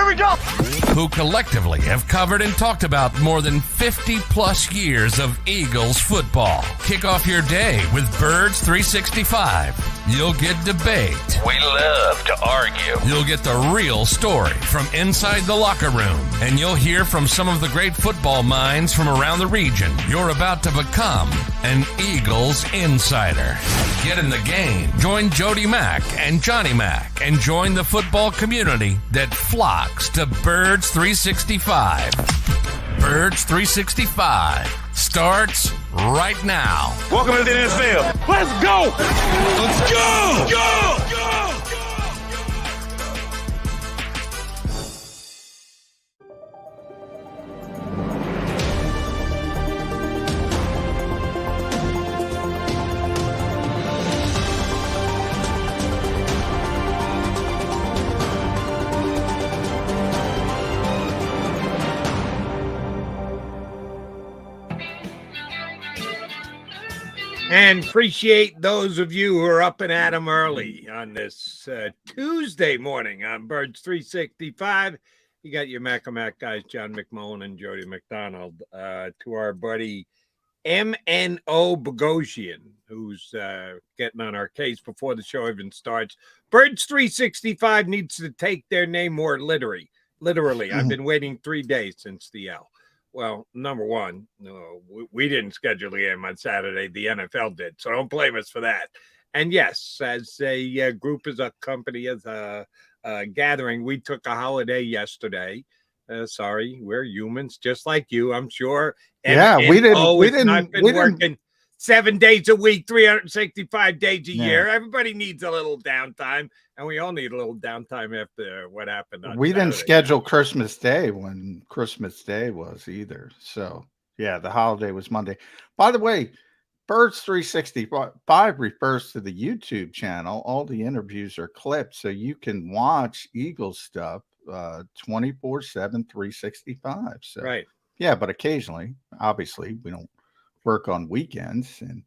we go. Who collectively have covered and talked about more than 50-plus years of Eagles football. Kick off your day with Birds 365. You'll get debate. We love to argue. You'll get the real story from inside the locker room. And you'll hear from some of the great football minds from around the region. You're about to become an Eagles insider. Get in the game. Join Jody Mack and Johnny Mack and join the football community that flocks to Birds 365. Birds 365 starts right now. Welcome to the NFL. Let's go. Let's go. Go. And appreciate those of you who are up and at 'em early on this Tuesday morning on Birds 365. You got your Mac guys, John McMullen and Jody McDonald, to our buddy MNO Bogosian, who's getting on our case before the show even starts. Birds 365 needs to take their name more literally. I've been waiting 3 days since the L. Well, number one, no, we didn't schedule the game on Saturday. The NFL did, so don't blame us for that. And yes, as a group, as a company, as a gathering, we took a holiday yesterday. Sorry, we're humans, just like you, I'm sure. Yeah, we didn't working 7 days a week, 365 days a year. Everybody needs a little downtime, and we all need a little downtime after what happened on We Saturday. didn't schedule Christmas Day when Christmas Day was either. So, yeah, the holiday was Monday. By the way, Birds 365 refers to the YouTube channel. All the interviews are clipped, so you can watch Eagles stuff 24/7, 365. So, Right. Yeah, but occasionally, obviously, we don't work on weekends, and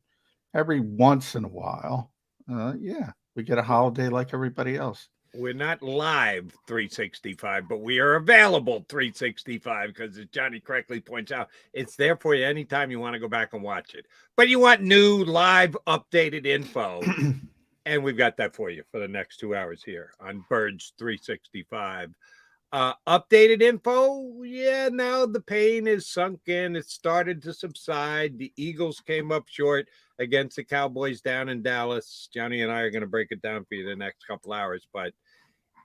every once in a while, we get a holiday like everybody else. We're not live 365, but we are available 365 because, as Johnny correctly points out, it's there for you anytime you want to go back and watch it. But you want new, live, updated info, and we've got that for you for the next 2 hours here on Birds 365. Updated info, now the pain is sunk in. It started to subside. The Eagles came up short against the Cowboys down in Dallas. Johnny and I are going to break it down for you the next couple hours. But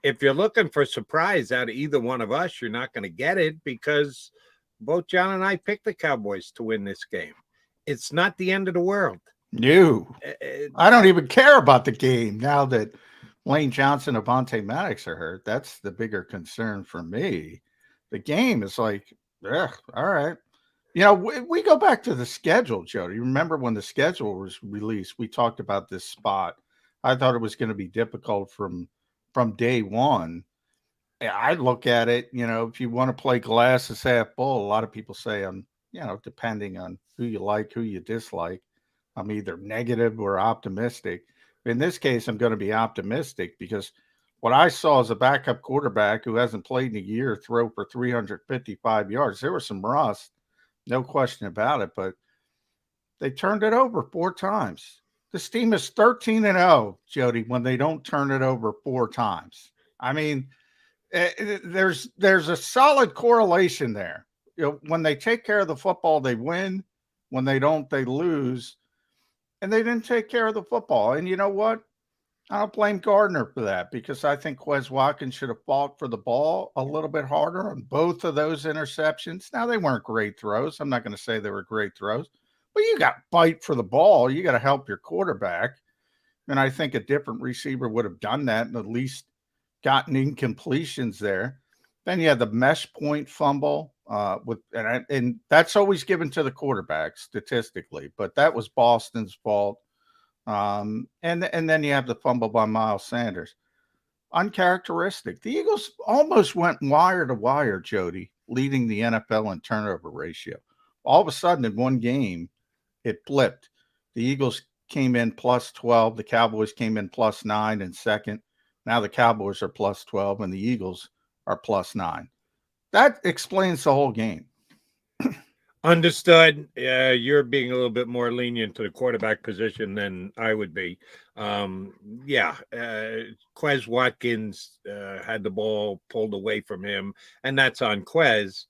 if you're looking for surprise out of either one of us, you're not going to get it because both John and I picked the Cowboys to win this game. It's not the end of the world. No, I don't even care about the game now that Lane Johnson and Avonte Maddox are hurt. That's the bigger concern for me. The game is like, all right. You know, we go back to the schedule, Jody. Remember when the schedule was released, we talked about this spot. I thought it was going to be difficult from day one. I look at it, if you want to play glass is half full, a lot of people say, depending on who you like, who you dislike, I'm either negative or optimistic. In this case, I'm going to be optimistic because what I saw as a backup quarterback who hasn't played in a year throw for 355 yards. There was some rust, no question about it, but they turned it over 4 times. This team is 13-0, Jody, when they don't turn it over 4 times. I mean, there's a solid correlation there. When they take care of the football, they win. When they don't, they lose. And they didn't take care of the football. And you know what? I don't blame Gardner for that because I think Quez Watkins should have fought for the ball a little bit harder on both of those interceptions. Now, they weren't great throws. I'm not going to say they were great throws. But you got to fight for the ball. You got to help your quarterback. And I think a different receiver would have done that and at least gotten incompletions there. Then you had the mesh point fumble. And that's always given to the quarterback statistically, but that was Boston's fault. And then you have the fumble by Miles Sanders. Uncharacteristic. The Eagles almost went wire to wire, Jody, leading the NFL in turnover ratio. All of a sudden in one game, it flipped. The Eagles came in plus 12. The Cowboys came in plus 9 in second. Now the Cowboys are plus 12 and the Eagles are +9. That explains the whole game. Understood. You're being a little bit more lenient to the quarterback position than I would be. Quez Watkins had the ball pulled away from him, and that's on Quez.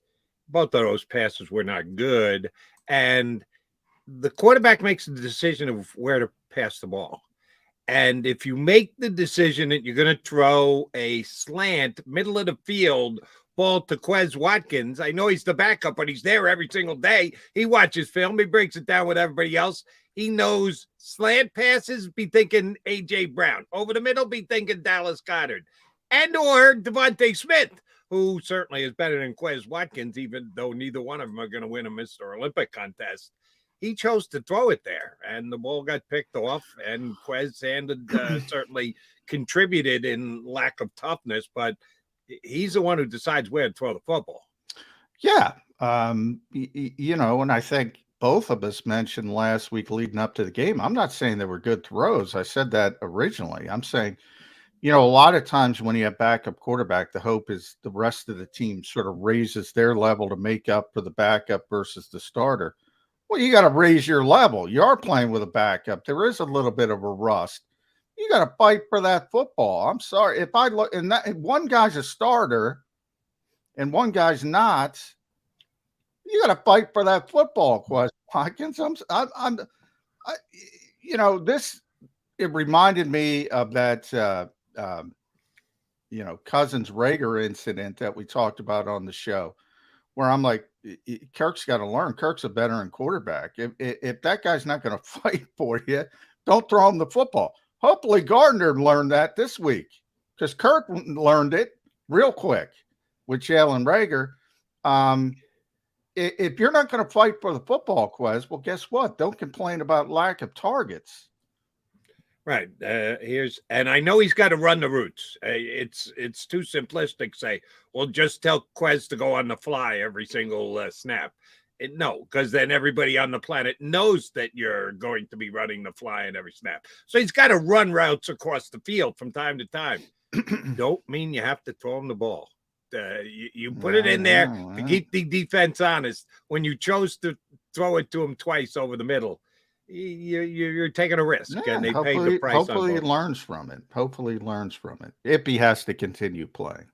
Both of those passes were not good, and the quarterback makes the decision of where to pass the ball. And if you make the decision that you're going to throw a slant, middle of the field, ball to Quez Watkins, I know he's the backup, but he's there every single day. He watches film. He breaks it down with everybody else. He knows slant passes, be thinking A.J. Brown. Over the middle, be thinking Dallas Goedert. And or Devontae Smith, who certainly is better than Quez Watkins, even though neither one of them are going to win a Mr. Olympic contest. He chose to throw it there, and the ball got picked off, and Quez certainly contributed in lack of toughness, but he's the one who decides where to throw the football. Yeah. And I think both of us mentioned last week leading up to the game, I'm not saying they were good throws. I said that originally. I'm saying, a lot of times when you have backup quarterback, the hope is the rest of the team sort of raises their level to make up for the backup versus the starter. Well, you got to raise your level. You are playing with a backup. There is a little bit of a rust. You got to fight for that football. I'm sorry. If I look, and that one guy's a starter and one guy's not, you got to fight for that football, Quez Watkins. It reminded me of that, Cousins Rager incident that we talked about on the show, where I'm like, Kirk's got to learn. Kirk's a veteran quarterback. If that guy's not going to fight for you, don't throw him the football. Hopefully Gardner learned that this week, because Kirk learned it real quick with Jalen Rager. If you're not going to fight for the football, Quez, well, guess what? Don't complain about lack of targets. Right. And I know he's got to run the routes. It's too simplistic to say, well, just tell Quez to go on the fly every single snap. No, because then everybody on the planet knows that you're going to be running the fly in every snap. So he's got to run routes across the field from time to time. Don't mean you have to throw him the ball. You put it in there to keep the defense honest. When you chose to throw it to him twice over the middle, you're taking a risk, and they pay the price. Hopefully he learns from it. If he has to continue playing,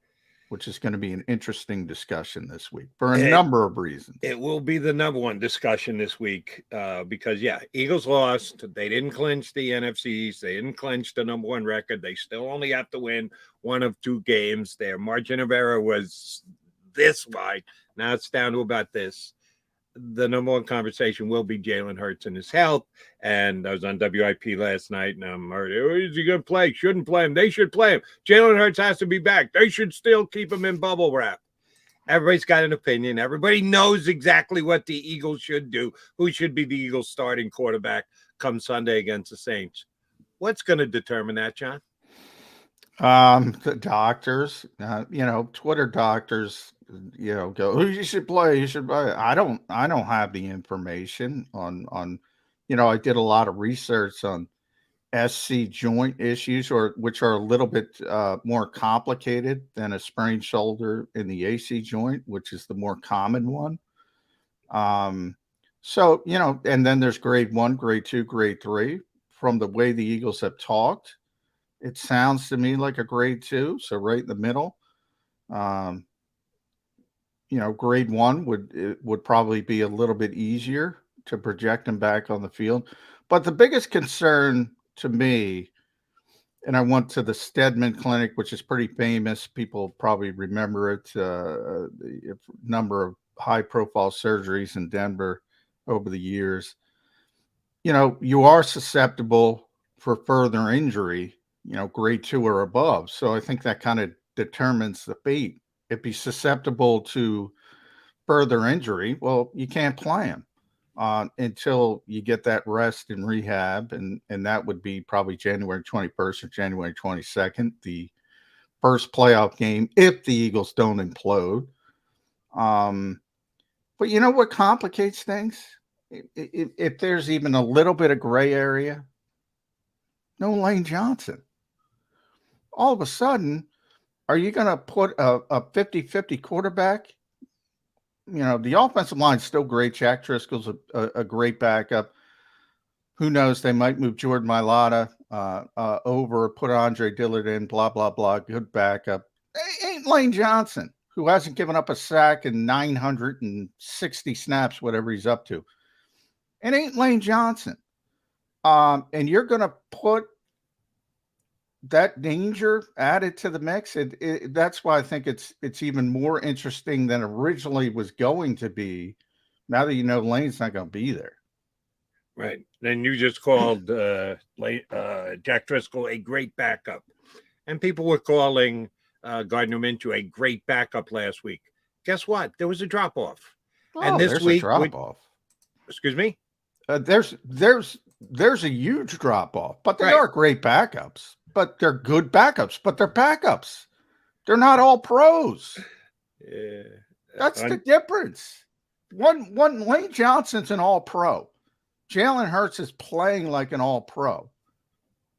which is going to be an interesting discussion this week for a number of reasons. It will be the number one discussion this week because, Eagles lost. They didn't clinch the NFCs. They didn't clinch the number one record. They still only have to win one of two games. Their margin of error was this wide. Now it's down to about this. The number one conversation will be Jalen Hurts and his health. And I was on WIP last night, and I'm heard, is he going to play? Shouldn't play him. They should play him. Jalen Hurts has to be back. They should still keep him in bubble wrap. Everybody's got an opinion. Everybody knows exactly what the Eagles should do, who should be the Eagles starting quarterback come Sunday against the Saints. What's going to determine that, John? The doctors, Twitter doctors, go, who you should play. You should play. I don't have the information on, I did a lot of research on SC joint issues, which are a little bit more complicated than a sprained shoulder in the AC joint, which is the more common one. And then there's grade 1, grade 2, grade 3. From the way the Eagles have talked, it sounds to me like a grade 2, so right in the middle. Grade 1 would probably be a little bit easier to project him back on the field. But the biggest concern to me, and I went to the Stedman Clinic, which is pretty famous. People probably remember it. A number of high-profile surgeries in Denver over the years. You are susceptible for further injury, grade 2 or above. So I think that kind of determines the fate. If he's susceptible to further injury, well, you can't play him until you get that rest and rehab. And that would be probably January 21st or January 22nd, the first playoff game, if the Eagles don't implode. But you know what complicates things? If there's even a little bit of gray area, no Lane Johnson. All of a sudden, are you going to put a 50-50 quarterback? The offensive line's still great. Jack Driscoll's a great backup. Who knows? They might move Jordan Mailata over, put Andre Dillard in, blah, blah, blah. Good backup. Ain't Lane Johnson, who hasn't given up a sack in 960 snaps, whatever he's up to. It ain't Lane Johnson. And you're going to put that danger added to the mix. That's why I think it's even more interesting than originally was going to be. Now that Lane's not going to be there. Right. Then you just called Jack Driscoll a great backup. And people were calling Gardner Minshew a great backup last week. Guess what? There was a drop-off. And this week, a drop-off. Excuse me? There's a huge drop-off, but they are great backups. But they're good backups, but they're backups. They're not all pros. Yeah. That's the difference. One Lane Johnson's an all-pro. Jalen Hurts is playing like an all-pro.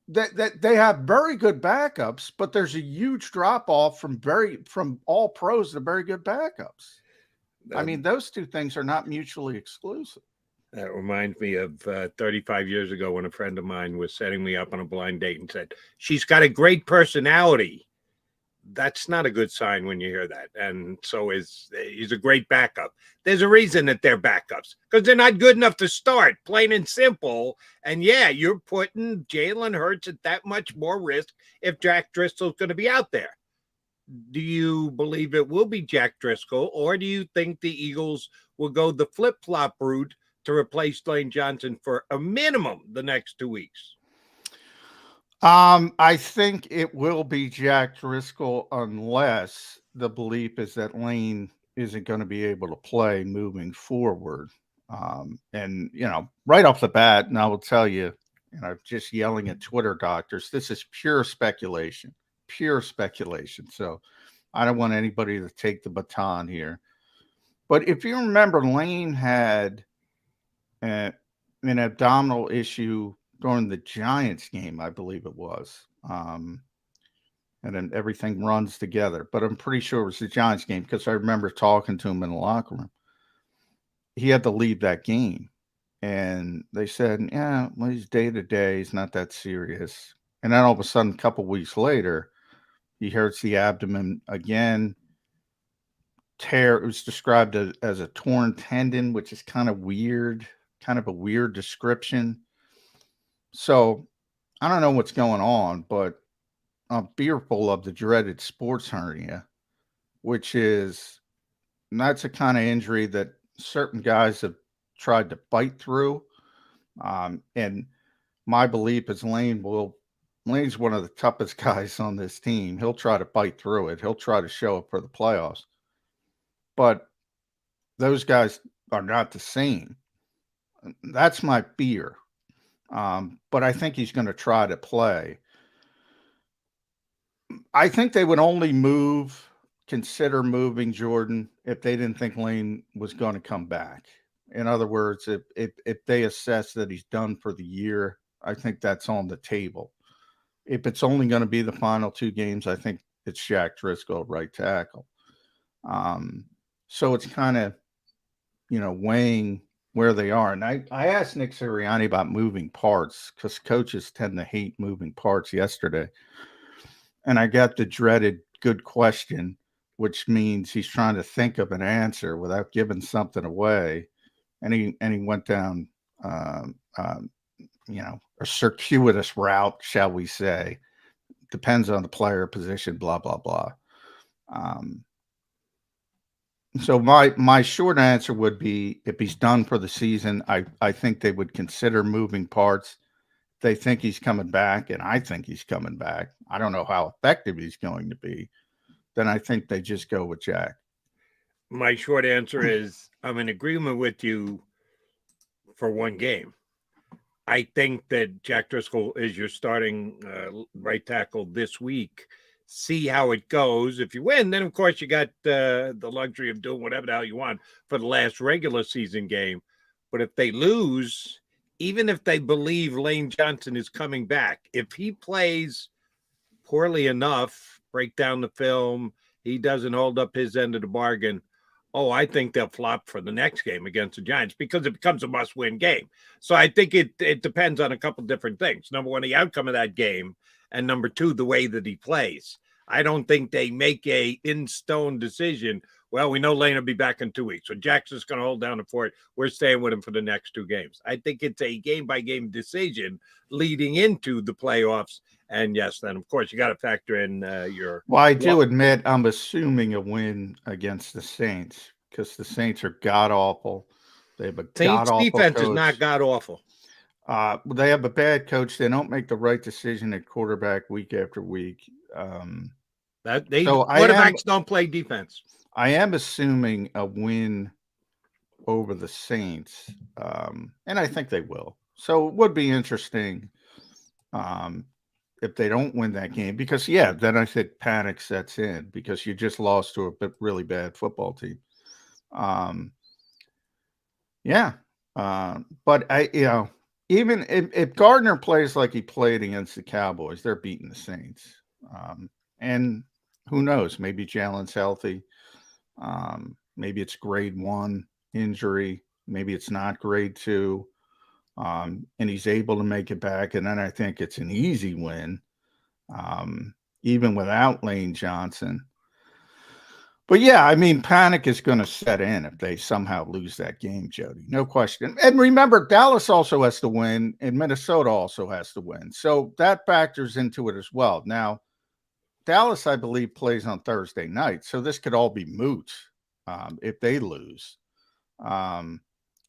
They have very good backups, but there's a huge drop-off from all pros to very good backups. I mean, those two things are not mutually exclusive. That reminds me of 35 years ago when a friend of mine was setting me up on a blind date and said, she's got a great personality. That's not a good sign when you hear that. And so he's a great backup. There's a reason that they're backups, because they're not good enough to start, plain and simple. And yeah, you're putting Jalen Hurts at that much more risk if Jack Driscoll's going to be out there. Do you believe it will be Jack Driscoll, or do you think the Eagles will go the flip-flop route to replace Lane Johnson for a minimum the next 2 weeks? I think it will be Jack Driscoll unless the belief is that Lane isn't going to be able to play moving forward. And, right off the bat, and I will tell you, just yelling at Twitter doctors, this is pure speculation. So I don't want anybody to take the baton here. But if you remember, Lane had an abdominal issue during the Giants game, I believe it was. And then everything runs together. But I'm pretty sure it was the Giants game because I remember talking to him in the locker room. He had to leave that game. And they said, yeah, well, he's day-to-day. He's not that serious. And then all of a sudden, a couple weeks later, he hurts the abdomen again. Tear. It was described as a torn tendon, which is kind of weird, kind of a weird description. So I don't know what's going on, but I'm fearful of the dreaded sports hernia, which is, that's a kind of injury that certain guys have tried to fight through. And my belief is Lane's one of the toughest guys on this team. He'll try to fight through it. He'll try to show up for the playoffs. But those guys are not the same. That's my fear. But I think he's going to try to play. I think they would only consider moving Jordan if they didn't think Lane was going to come back. In other words, if they assess that he's done for the year, I think that's on the table. If it's only going to be the final 2 games, I think it's Jack Driscoll, right tackle. So it's kind of, weighing where they are. And I asked Nick Sirianni about moving parts because coaches tend to hate moving parts yesterday. And I got the dreaded good question, which means he's trying to think of an answer without giving something away. And he went down, a circuitous route, shall we say. Depends on the player position, blah, blah, blah. So my short answer would be, if he's done for the season, I think they would consider moving parts. They think he's coming back, and I think he's coming back. I don't know how effective he's going to be. Then I think they just go with Jack. My short answer is I'm in agreement with you for 1 game. I think that Jack Driscoll is your starting right tackle this week. See how it goes. If you win, then, of course, you got the luxury of doing whatever the hell you want for the last regular season game. But if they lose, even if they believe Lane Johnson is coming back, if he plays poorly enough break down the film, he doesn't hold up his end of the bargain, I think they'll flop for the next game against the Giants because it becomes a must-win game. So I think it depends on a couple different things. Number one, the outcome of that game, and number two, the way that he plays. I don't think they make a in-stone decision. Well, we know Lane will be back in 2 weeks, so Jackson's going to hold down the fort. We're staying with him for the next 2 games. I think it's a game-by-game decision leading into the playoffs. And yes, then, of course, you got to factor in your... Well, I do admit I'm assuming a win against the Saints because the Saints are god-awful. They have a god-awful defense coach. Is not god-awful. They have a bad coach. They don't make the right decision at quarterback week after week. Quarterbacks don't play defense. I am assuming a win over the Saints, and I think they will. So it would be interesting if they don't win that game because, then I think panic sets in because you just lost to a really bad football team. But even if Gardner plays like he played against the Cowboys, they're beating the Saints. And who knows? Maybe Jalen's healthy. Maybe it's grade 1 injury. Maybe it's not grade 2. And he's able to make it back. And then I think it's an easy win, even without Lane Johnson. But panic is going to set in if they somehow lose that game, Jody. No question. And remember, Dallas also has to win, and Minnesota also has to win. So that factors into it as well. Now, Dallas, I believe, plays on Thursday night, so this could all be moot if they lose.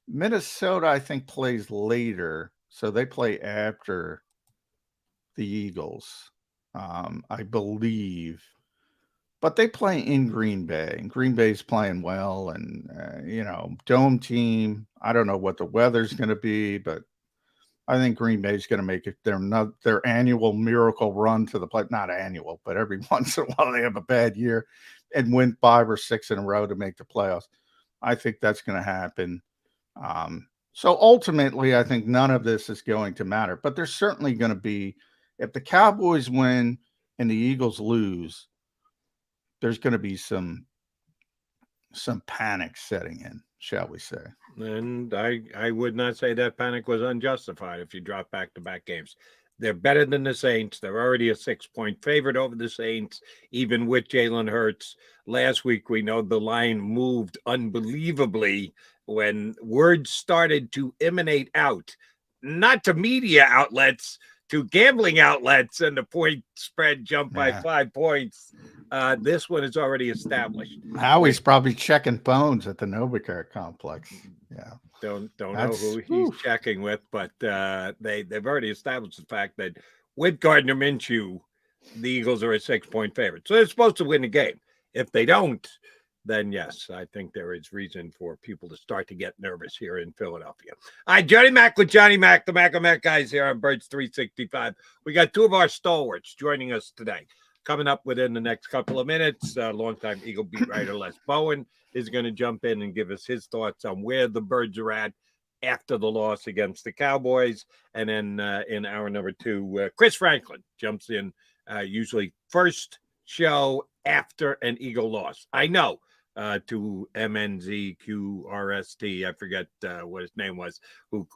Minnesota, I think, plays later, so they play after the Eagles, I believe. But they play in Green Bay, and Green Bay's playing well, and, dome team. I don't know what the weather's going to be, but I think Green Bay's going to make it their annual miracle run to the play. Not annual, but every once in a while they have a bad year and win 5 or 6 in a row to make the playoffs. I think that's going to happen. So ultimately, I think none of this is going to matter. But there's certainly going to be, if the Cowboys win and the Eagles lose, there's going to be some panic setting in, shall we say. And I would not say that panic was unjustified if you drop back-to-back games. They're better than the Saints. They're already a 6-point favorite over the Saints, even with Jalen Hurts. Last week, we know the line moved unbelievably when words started to emanate out, not to media outlets, to gambling outlets, and the point spread jumped by 5 points. This one is already established. Howie's probably checking phones at the Novicar complex. Yeah. Don't know who he's checking with, but they've already established the fact that with Gardner Minshew, the Eagles are a 6-point favorite. So they're supposed to win the game. If they don't, then yes, I think there is reason for people to start to get nervous here in Philadelphia. All right, Johnny Mac with Johnny Mac, the Mac guys here on Birds 365. We got 2 of our stalwarts joining us today. Coming up within the next couple of minutes, longtime Eagle beat writer Les Bowen is going to jump in and give us his thoughts on where the Birds are at after the loss against the Cowboys. And then in hour number 2, Chris Franklin jumps in, usually first show after an Eagle loss. I know. To MNZQRST, I forget what his name was, who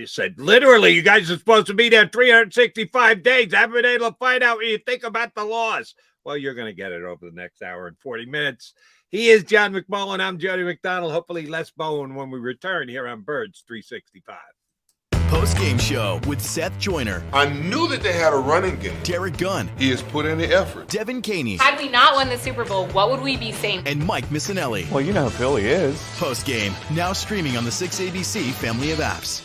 said, literally, you guys are supposed to be there 365 days. Haven't been able to find out what you think about the loss. Well, you're going to get it over the next hour and 40 minutes. He is John McMullen. I'm Jody McDonald. Hopefully Les Bowen when we return here on Birds 365. Post-game show with Seth Joyner. I knew that they had a running game. Derek Gunn. He has put in the effort. Devin Caney. Had we not won the Super Bowl, what would we be saying? And Mike Missinelli. Well, you know who Philly is. Post-game, now streaming on the 6ABC family of apps.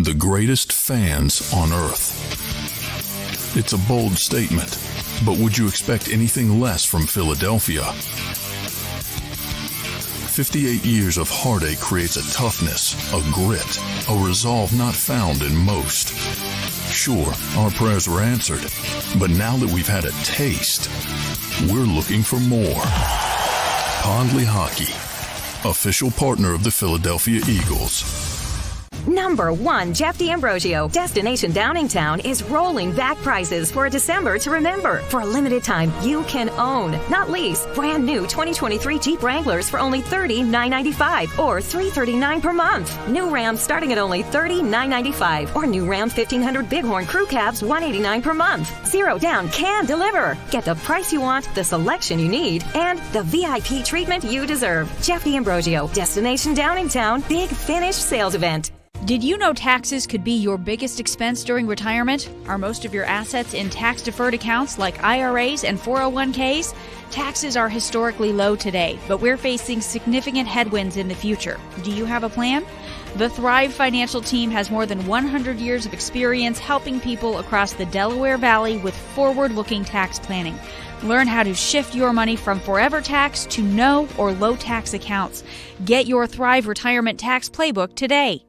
the greatest fans on earth. It's a bold statement, but would you expect anything less from Philadelphia? 58 years of heartache creates a toughness, a grit, a resolve not found in most. Sure, our prayers were answered, but now that we've had a taste, we're looking for more. Pondley Hockey, official partner of the Philadelphia Eagles. Number 1, Jeff D'Ambrosio. Destination Downingtown is rolling back prices for a December to remember. For a limited time, you can own, not lease, brand new 2023 Jeep Wranglers for only $30,995 or $339 per month. New Ram starting at only $30,995 or new Ram 1500 Bighorn Crew Cabs $189 per month. Zero down can deliver. Get the price you want, the selection you need, and the VIP treatment you deserve. Jeff D'Ambrosio, Destination Downingtown, Big Finish Sales Event. Did you know taxes could be your biggest expense during retirement? Are most of your assets in tax-deferred accounts like IRAs and 401ks? Taxes are historically low today, but we're facing significant headwinds in the future. Do you have a plan? The Thrive Financial Team has more than 100 years of experience helping people across the Delaware Valley with forward-looking tax planning. Learn how to shift your money from forever tax to no or low tax accounts. Get your Thrive Retirement Tax Playbook today.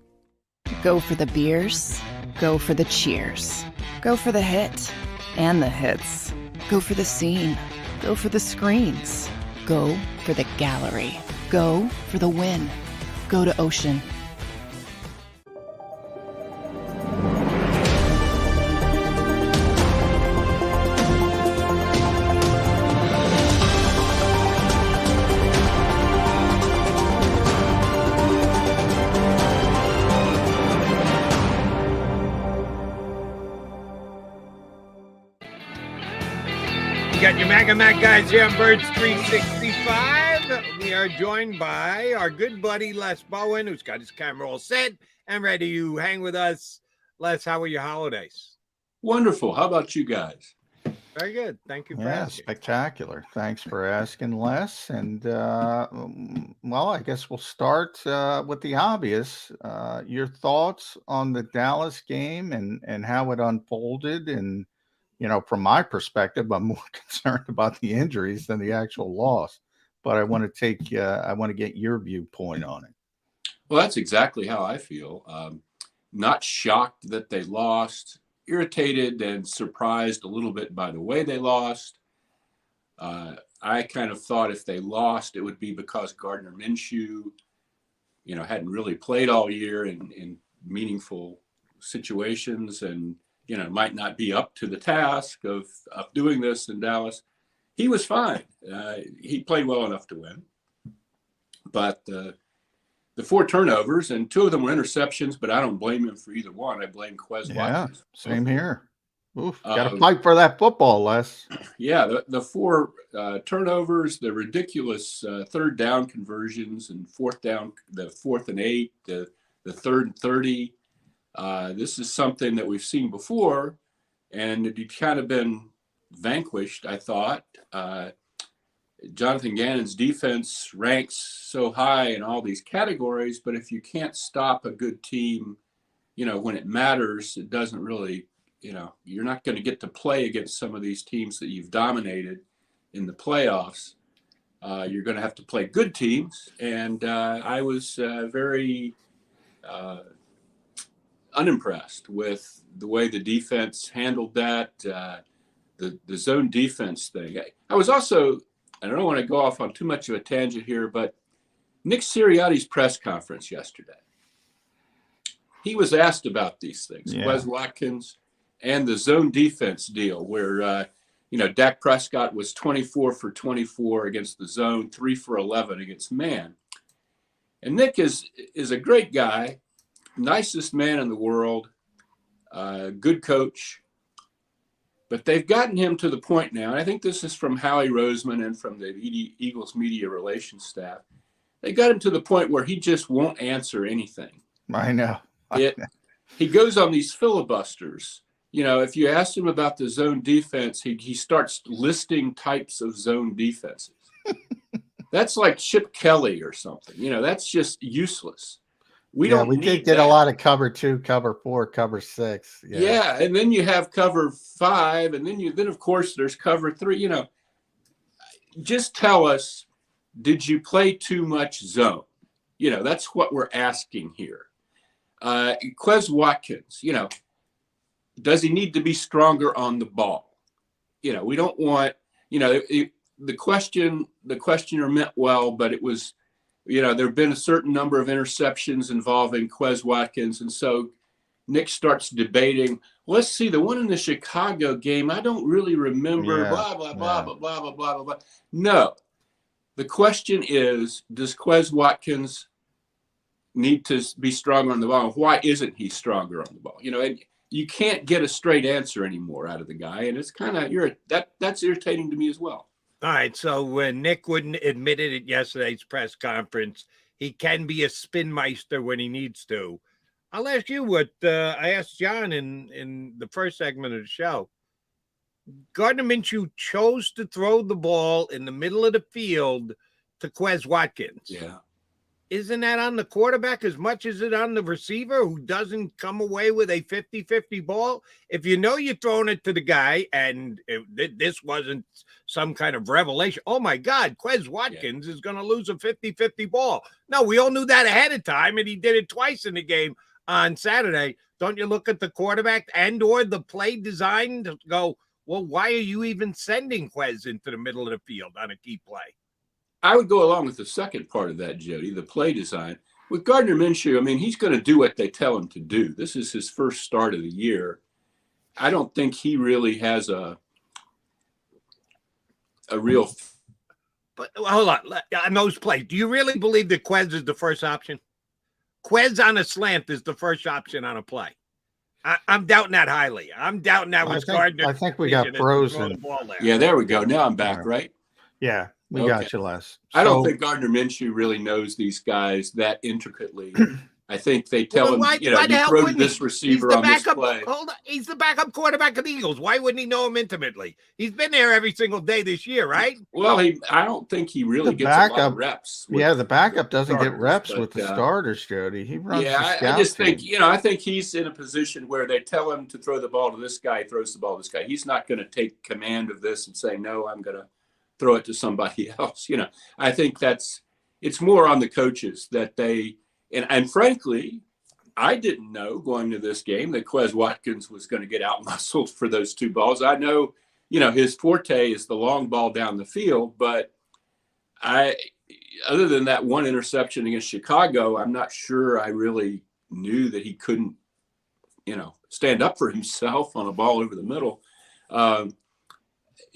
Go for the beers, go for the cheers, go for the hit and the hits, go for the scene, go for the screens, go for the gallery, go for the win, go to Ocean. Got your Mac guys here on Birds 365. We are joined by our good buddy Les Bowen, who's got his camera all set and ready to hang with us. Les, how were your holidays? Wonderful. How about you guys? Very good. Thank you for asking. Spectacular. Thanks for asking, Les. And, well, I guess we'll start with the obvious. Your thoughts on the Dallas game and how it unfolded. And, you know, from my perspective, I'm more concerned about the injuries than the actual loss. But I want to get your viewpoint on it. Well, that's exactly how I feel. Not shocked that they lost, irritated and surprised a little bit by the way they lost. I kind of thought if they lost, it would be because Gardner Minshew, you know, hadn't really played all year in meaningful situations and, you know, might not be up to the task of doing this in Dallas. He was fine. He played well enough to win. But the 4 turnovers, and 2 of them were interceptions, but I don't blame him for either one. I blame Quez Watkins. Same here. Oof, got to fight for that football, Les. Yeah, the 4 turnovers, the ridiculous 3rd down conversions and 4th down, the 4th and 8, the 3rd and 30. This is something that we've seen before, and it had kind of been vanquished, I thought. Jonathan Gannon's defense ranks so high in all these categories, but if you can't stop a good team, you know, when it matters, it doesn't really, you know, you're not going to get to play against some of these teams that you've dominated in the playoffs. You're going to have to play good teams, and I was very unimpressed with the way the defense handled that, the zone defense thing. I was also, I don't want to go off on too much of a tangent here, but Nick Sirianni's press conference yesterday, he was asked about these things, Quez Watkins and the zone defense deal where, you know, Dak Prescott was 24 for 24 against the zone, 3 for 11 against man. And Nick is a great guy, nicest man in the world, good coach. But they've gotten him to the point now, and I think this is from Howie Roseman and from the Eagles media relations staff. They got him to the point where he just won't answer anything. I know. He goes on these filibusters. You know, if you ask him about the zone defense, he starts listing types of zone defenses. That's like Chip Kelly or something. You know, that's just useless. We don't we need did get that. a lot of cover 2, cover 4, cover 6. Yeah, and then you have cover 5, and then of course there's cover 3. You know, just tell us, did you play too much zone? You know, that's what we're asking here. Quez Watkins, you know, does he need to be stronger on the ball? You know, we don't want, you know, the questioner meant well, but it was, you know, there have been a certain number of interceptions involving Quez Watkins. And so Nick starts debating, let's see, the one in the Chicago game, I don't really remember, blah, blah, blah, blah, blah, blah, blah, blah, blah. No. The question is, does Quez Watkins need to be stronger on the ball? Why isn't he stronger on the ball? You know, and you can't get a straight answer anymore out of the guy. And it's kind of, that's irritating to me as well. All right, so Nick wouldn't admit it at yesterday's press conference. He can be a spin meister when he needs to. I'll ask you what I asked John in the first segment of the show. Gardner Minshew chose to throw the ball in the middle of the field to Quez Watkins. Yeah. Isn't that on the quarterback as much as it on the receiver who doesn't come away with a 50-50 ball? If you know you're throwing it to the guy and this wasn't some kind of revelation, oh, my God, Quez Watkins is going to lose a 50-50 ball. No, we all knew that ahead of time, and he did it twice in the game on Saturday. Don't you look at the quarterback and or the play design to go, well, why are you even sending Quez into the middle of the field on a key play? I would go along with the second part of that, Jody, the play design. With Gardner Minshew, I mean, he's going to do what they tell him to do. This is his first start of the year. I don't think he really has a real. But hold on those plays. Do you really believe that Quez is the first option? Quez on a slant is the first option on a play. I'm doubting that highly. I'm doubting that was Gardner. I think we got frozen. Yeah, there we go. Now I'm back, right? Yeah. We got you, Les. I don't think Gardner Minshew really knows these guys that intricately. I think they tell him, you know, you throw to this receiver on this play. Hold on. He's the backup quarterback of the Eagles. Why wouldn't he know him intimately? He's been there every single day this year, right? Well, I don't think he really gets a lot of reps. The backup doesn't get reps with the starters, Jody. He runs the scout I just think, team. you know, I think he's in a position where they tell him to throw the ball to this guy, he throws the ball to this guy. He's not going to take command of this and say, no, I'm going to throw it to somebody else. You know, I think it's more on the coaches that they, and frankly, I didn't know going to this game that Quez Watkins was going to get out muscled for those two balls. I know, you know, his forte is the long ball down the field, but other than that one interception against Chicago, I'm not sure I really knew that he couldn't, you know, stand up for himself on a ball over the middle.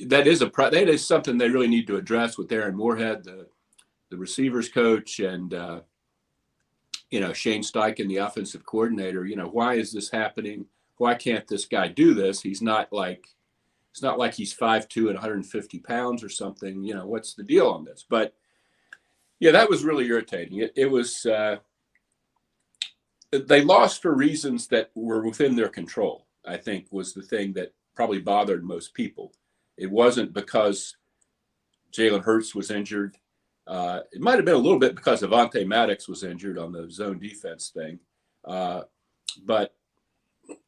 That is something they really need to address with Aaron Moorhead, the receivers coach, and you know, Shane Steichen, the offensive coordinator. You know, why is this happening? Why can't this guy do this? It's not like he's 5'2" and 150 pounds or something. You know, what's the deal on this? But yeah, that was really irritating. It was they lost for reasons that were within their control, I think, was the thing that probably bothered most people. It wasn't because Jalen Hurts was injured. It might have been a little bit because Avonte Maddox was injured on the zone defense thing. But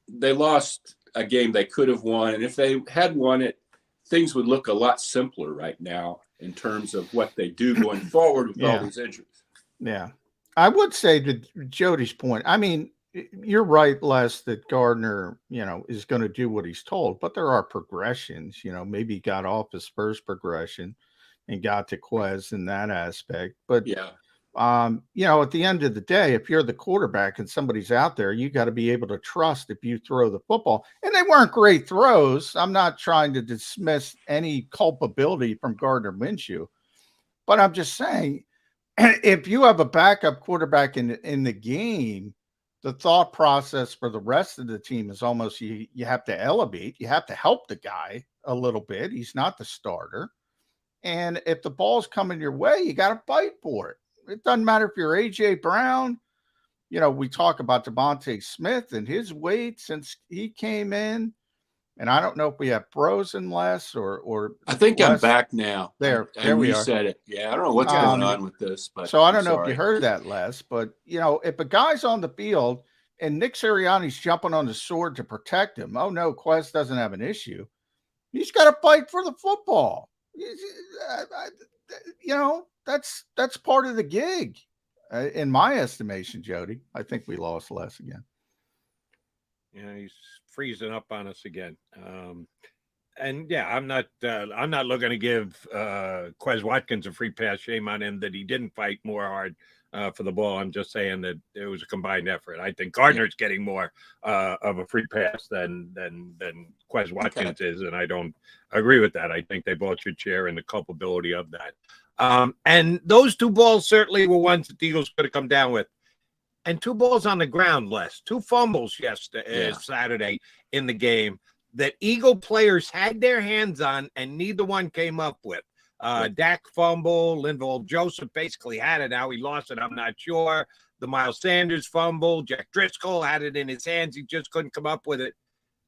they lost a game they could have won. And if they had won it, things would look a lot simpler right now in terms of what they do going forward with all these injuries. Yeah. I would say to Jody's point, I mean, you're right, Les, that Gardner, you know, is going to do what he's told, but there are progressions. You know, maybe he got off his first progression and got to Quez in that aspect. But, you know, at the end of the day, if you're the quarterback and somebody's out there, you got to be able to trust if you throw the football. And they weren't great throws. I'm not trying to dismiss any culpability from Gardner Minshew, but I'm just saying, if you have a backup quarterback in the game, the thought process for the rest of the team is almost you have to elevate. You have to help the guy a little bit. He's not the starter. And if the ball's coming your way, you got to fight for it. It doesn't matter if you're A.J. Brown. You know, we talk about Devontae Smith and his weight since he came in. And I don't know if we have frozen less or I think less. I'm back now. There we we are. said it. Yeah, I don't know what's going on with this, but so I don't I'm know if sorry. you heard that, Les, but if a guy's on the field and Nick Sirianni's jumping on the sword to protect him, oh no, Quez doesn't have an issue. He's got to fight for the football. That's part of the gig, in my estimation, Jody. I think we lost Les again. Yeah, he's freezing up on us again. And yeah, I'm not looking to give Quez Watkins a free pass. Shame on him that he didn't fight more hard for the ball. I'm just saying that it was a combined effort. I think Gardner's getting more of a free pass than Quez Watkins is, and I don't agree with that. I think they both should share in the culpability of that. And those two balls certainly were ones that the Eagles could have come down with. And two balls on the ground, Les. Two fumbles Saturday in the game that Eagle players had their hands on, and neither one came up with. Dak fumble, Linval Joseph basically had it. How he lost it, I'm not sure. The Miles Sanders fumble, Jack Driscoll had it in his hands. He just couldn't come up with it.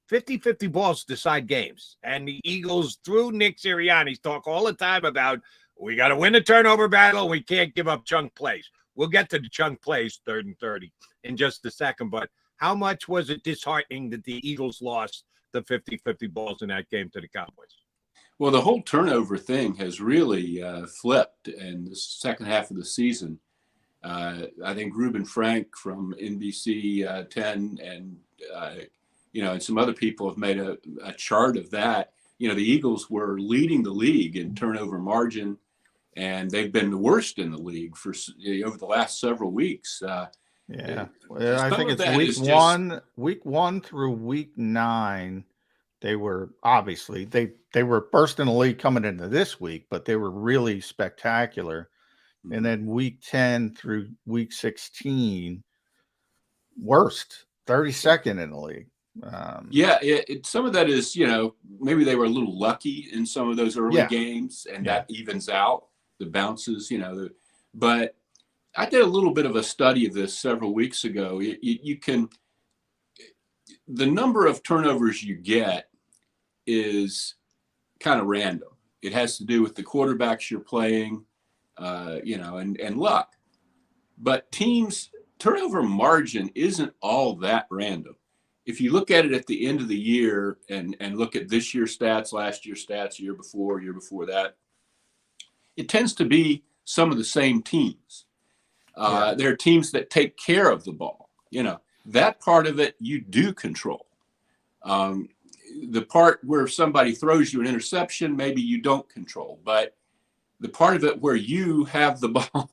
50-50 balls decide games. And the Eagles, through Nick Sirianni, talk all the time about, we got to win the turnover battle. We can't give up chunk plays. We'll get to the chunk plays, 3rd and 30, in just a second. But how much was it disheartening that the Eagles lost the 50-50 balls in that game to the Cowboys? Well, the whole turnover thing has really flipped in the second half of the season. I think Reuben Frank from NBC 10 and, and some other people have made a chart of that. The Eagles were leading the league in turnover margin, and they've been the worst in the league for over the last several weeks. I think it's week one through week 9. They were obviously they were first in the league coming into this week, but they were really spectacular. And then week 10 through week 16, worst, 32nd in the league. Some of that is, maybe they were a little lucky in some of those early games, and that evens out the bounces, but I did a little bit of a study of this several weeks ago. The number of turnovers you get is kind of random. It has to do with the quarterbacks you're playing, and luck. But teams' turnover margin isn't all that random. If you look at it at the end of the year and look at this year's stats, last year's stats, year before that, it tends to be some of the same teams. There are teams that take care of the ball. That part of it you do control. The part where somebody throws you an interception, maybe you don't control. But the part of it where you have the ball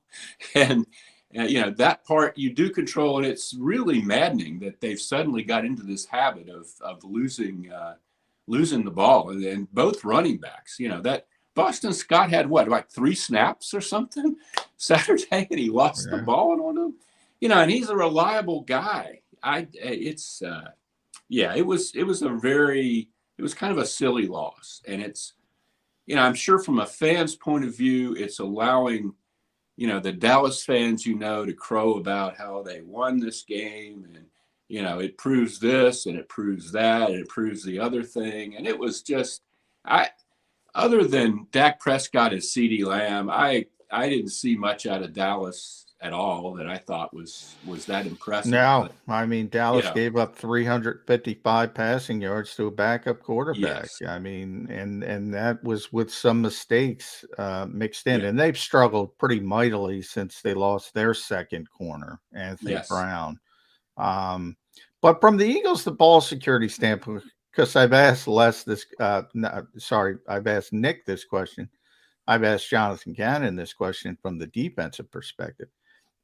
and that part you do control. And it's really maddening that they've suddenly got into this habit of losing the ball. And both running backs, that Boston Scott had like 3 snaps or something Saturday, and he lost the ball on them. And he's a reliable guy. It was kind of a silly loss, and it's, I'm sure from a fan's point of view, it's allowing, the Dallas fans, to crow about how they won this game, and it proves this and it proves that and it proves the other thing, and it was just, other than Dak Prescott and CeeDee Lamb, I didn't see much out of Dallas at all that I thought was that impressive. No, Dallas gave up 355 passing yards to a backup quarterback. Yes. And that was with some mistakes mixed in. And they've struggled pretty mightily since they lost their second corner, Anthony Brown. But from the Eagles, the ball security standpoint, because I've asked I've asked Nick this question. I've asked Jonathan Gannon this question from the defensive perspective.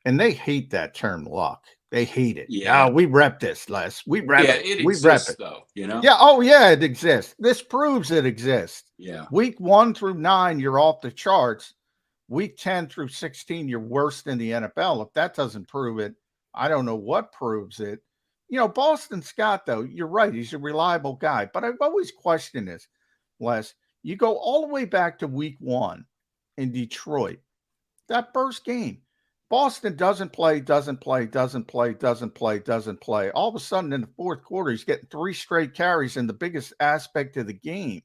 And they hate that term luck. They hate it. Yeah, we rep this, Les. We rep it. It exists, though, Yeah, oh, yeah, it exists. This proves it exists. Yeah. Week 1 through 9, you're off the charts. Week 10 through 16, you're worst in the NFL. If that doesn't prove it, I don't know what proves it. Boston Scott, though, you're right. He's a reliable guy. But I've always questioned this, Les. You go all the way back to week 1 in Detroit. That first game. Boston doesn't play. All of a sudden in the fourth quarter, he's getting 3 straight carries in the biggest aspect of the game.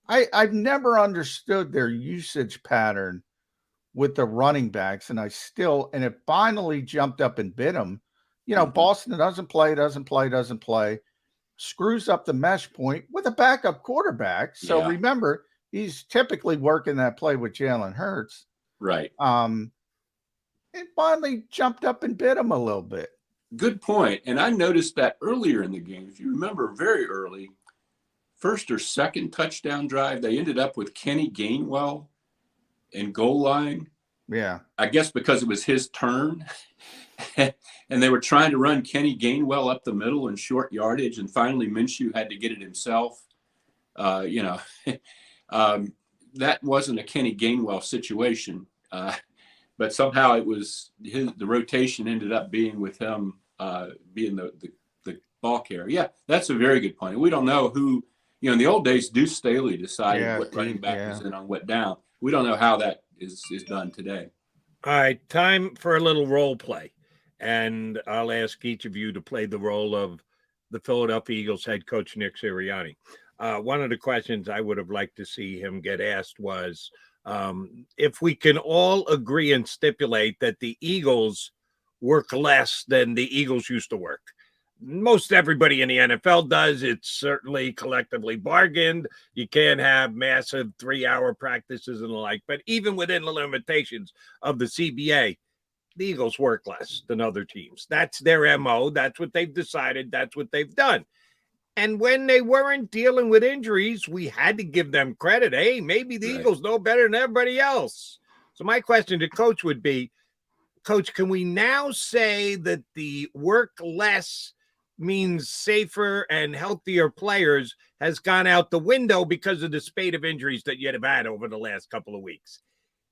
I've never understood their usage pattern with the running backs, and it finally jumped up and bit them. Boston doesn't play, screws up the mesh point with a backup quarterback. So remember, he's typically working that play with Jalen Hurts. Right. It finally jumped up and bit him a little bit. Good point. And I noticed that earlier in the game, if you remember very early, first or second touchdown drive, they ended up with Kenny Gainwell in goal line. Yeah. I guess because it was his turn. And they were trying to run Kenny Gainwell up the middle in short yardage. And finally, Minshew had to get it himself. That wasn't a Kenny Gainwell situation. But somehow it was the rotation ended up being with him being the ball carrier. Yeah, that's a very good point. We don't know who, in the old days, Deuce Staley decided what running back was in on what down. We don't know how that is done today. All right, time for a little role play. And I'll ask each of you to play the role of the Philadelphia Eagles head coach, Nick Sirianni. One of the questions I would have liked to see him get asked was, if we can all agree and stipulate that the Eagles work less than the Eagles used to work. Most everybody in the NFL does. It's certainly collectively bargained. You can't have massive 3-hour practices and the like, but even within the limitations of the CBA, the Eagles work less than other teams. That's their MO. That's what they've decided. That's what they've done. And when they weren't dealing with injuries, we had to give them credit. Hey, maybe the Eagles know better than everybody else. So my question to Coach would be, Coach, can we now say that the work less means safer and healthier players has gone out the window because of the spate of injuries that you'd have had over the last couple of weeks?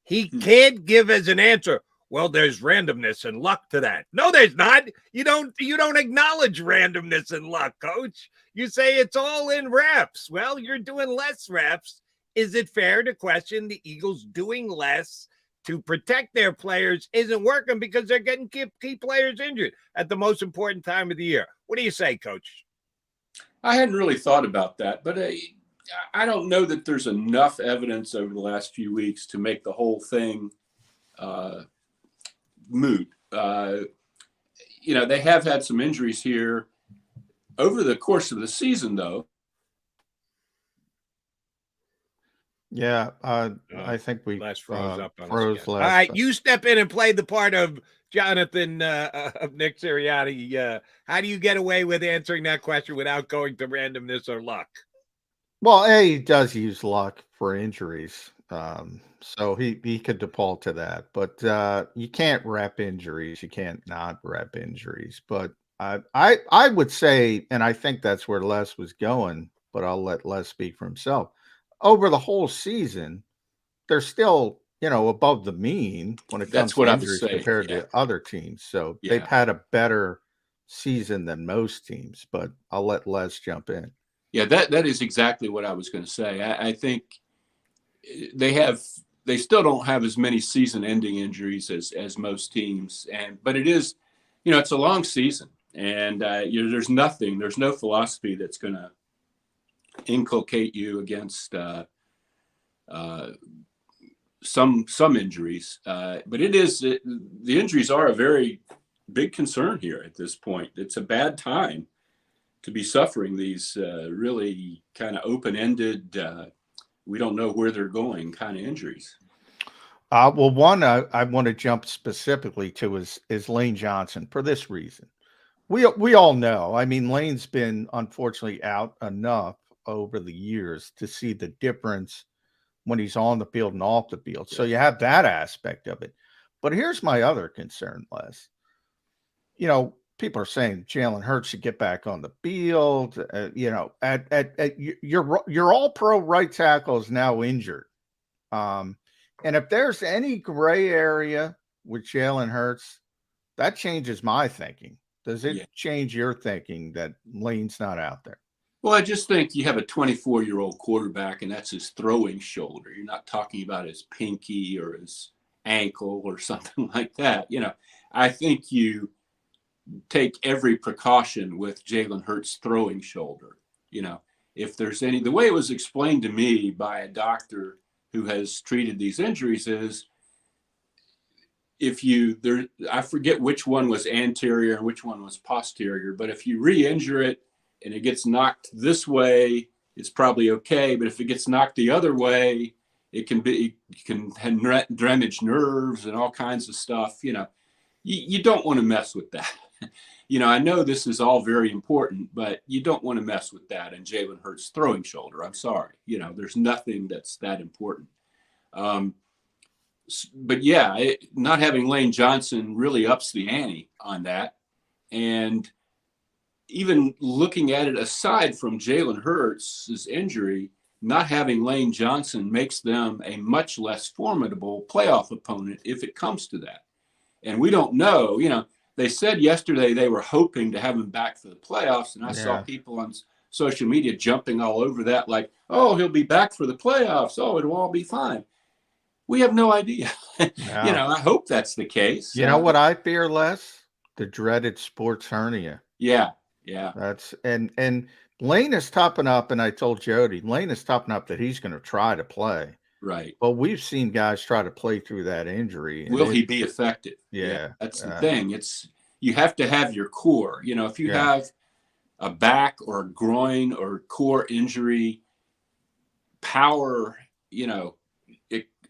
He can't give as an answer, well, there's randomness and luck to that. No, there's not. You don't acknowledge randomness and luck, Coach. You say it's all in reps. Well, you're doing less reps. Is it fair to question the Eagles doing less to protect their players isn't working because they're getting key players injured at the most important time of the year? What do you say, Coach? I hadn't really thought about that, but I don't know that there's enough evidence over the last few weeks to make the whole thing moot. They have had some injuries here over the course of the season, though. Yeah, I think we froze up. Froze All right, you step in and play the part of Jonathan of Nick Sirianni. How do you get away with answering that question without going to randomness or luck? Well, he does use luck for injuries. So he could default to that, but you can't rep injuries. You can't not rep injuries. But I would say, and I think that's where Les was going, but I'll let Les speak for himself. Over the whole season, they're still, above the mean when it comes to injuries compared to other teams. So they've had a better season than most teams, but I'll let Les jump in. Yeah, that is exactly what I was going to say. I think they still don't have as many season-ending injuries as most teams, but it is, it's a long season, and there's no philosophy that's going to inculcate you against some injuries, but the injuries are a very big concern here at this point. It's a bad time to be suffering these really kind of open-ended, we don't know where they're going kind of injuries. Well, one I want to jump specifically to is Lane Johnson for this reason. We all know. I mean, Lane's been unfortunately out enough over the years to see the difference when he's on the field and off the field. So you have that aspect of it. But here's my other concern, Les. People are saying Jalen Hurts should get back on the field. Your all-pro right tackle is now injured. And if there's any gray area with Jalen Hurts, that changes my thinking. Does it change your thinking that Lane's not out there? Well, I just think you have a 24-year-old quarterback, and that's his throwing shoulder. You're not talking about his pinky or his ankle or something like that. I think you take every precaution with Jalen Hurts' throwing shoulder. If there's any, the way it was explained to me by a doctor who has treated these injuries is, I forget which one was anterior and which one was posterior, but if you re-injure it and it gets knocked this way, it's probably okay. But if it gets knocked the other way, it can damage nerves and all kinds of stuff. You don't want to mess with that. I know this is all very important, but you don't want to mess with that. And Jalen Hurts' throwing shoulder, I'm sorry. There's nothing that's that important. But yeah, not having Lane Johnson really ups the ante on that. And even looking at it aside from Jalen Hurts' injury, not having Lane Johnson makes them a much less formidable playoff opponent if it comes to that. And we don't know, they said yesterday they were hoping to have him back for the playoffs. And I saw people on social media jumping all over that, like, oh, he'll be back for the playoffs. Oh, it'll all be fine. We have no idea. I hope that's the case. You know what I fear less? The dreaded sports hernia. Yeah. That's and Lane is topping up, and I told Jody, Lane is topping up that he's going to try to play. Right. But we've seen guys try to play through that injury. Will he be effective? Yeah. That's the thing. You have to have your core. If you have a back or a groin or core injury, power,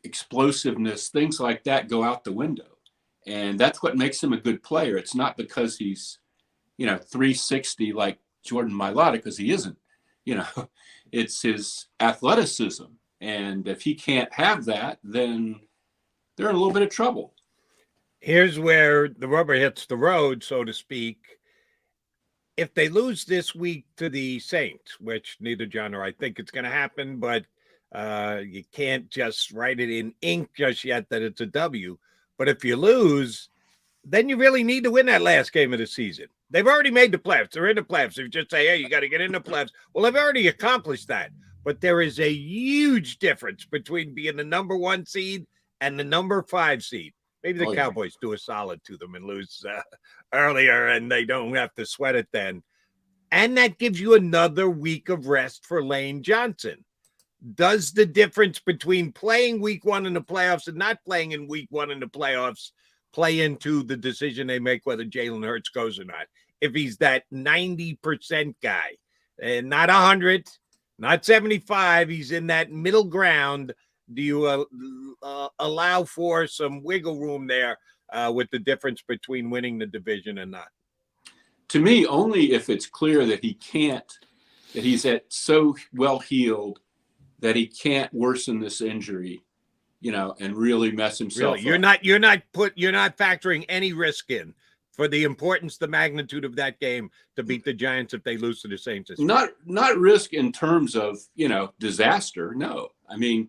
explosiveness, things like that go out the window. And that's what makes him a good player. It's not because he's, 360 like Jordan Mailata, because he isn't. It's his athleticism. And if he can't have that, then they're in a little bit of trouble. Here's where the rubber hits the road, so to speak. If they lose this week to the Saints, which neither John or I think it's going to happen, but you can't just write it in ink just yet that it's a W. But if you lose, then you really need to win that last game of the season. They've already made the playoffs. They're in the playoffs. If you just say, hey, you got to get in the playoffs. Well, they've already accomplished that. But there is a huge difference between being the number 1 seed and the number 5 seed. Maybe the Cowboys do a solid to them and lose earlier, and they don't have to sweat it then. And that gives you another week of rest for Lane Johnson. Does the difference between playing week 1 in the playoffs and not playing in week 1 in the playoffs play into the decision they make whether Jalen Hurts goes or not? If he's that 90% guy, and not 100, not 75, he's in that middle ground, do you allow for some wiggle room there with the difference between winning the division and not? To me, only if it's clear that he's so well healed that he can't worsen this injury, and really mess himself up. You're not factoring any risk in for the importance, the magnitude of that game to beat the Giants if they lose to the Saints. Not risk in terms of, disaster. No. I mean,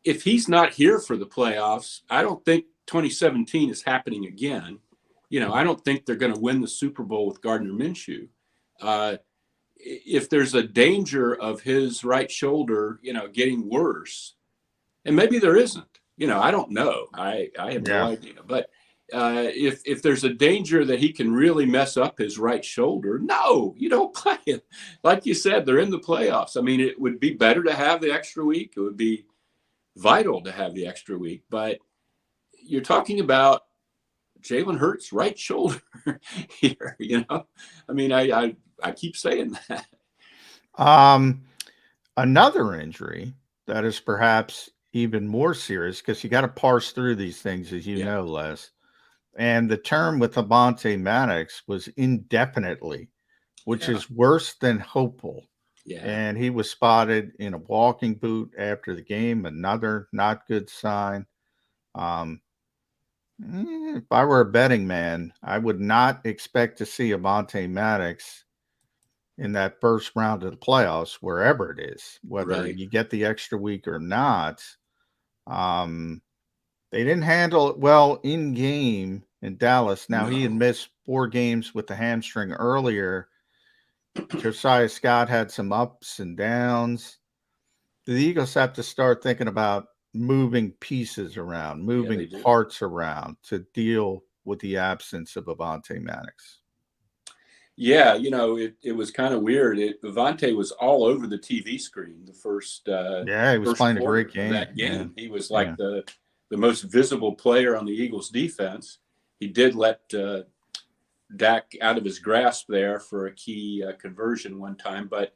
if he's not here for the playoffs, I don't think 2017 is happening again. I don't think they're going to win the Super Bowl with Gardner Minshew. If there's a danger of his right shoulder, getting worse, and maybe there isn't, I don't know. I have no idea. But if there's a danger that he can really mess up his right shoulder, no, you don't play him. Like you said, they're in the playoffs. I mean, it would be better to have the extra week. It would be vital to have the extra week. But you're talking about Jalen Hurts' right shoulder here, I mean, I keep saying that. Another injury that is perhaps even more serious, because you got to parse through these things, as you know, Les. And the term with Avonte Maddox was indefinitely, which is worse than hopeful. Yeah. And he was spotted in a walking boot after the game, another not good sign. If I were a betting man, I would not expect to see Avonte Maddox in that first round of the playoffs, wherever it is, whether you get the extra week or not. They didn't handle it well in game in Dallas. Now, he had missed 4 games with the hamstring earlier. Josiah Scott had some ups and downs. The Eagles have to start thinking about moving pieces around, moving do. parts around to deal with the absence of Avonte Maddox. Yeah, it was kind of weird. Avonte was all over the TV screen the first he was first playing a quarter great game. of that game. Yeah. He was like the most visible player on the Eagles defense. He did let Dak out of his grasp there for a key conversion one time, but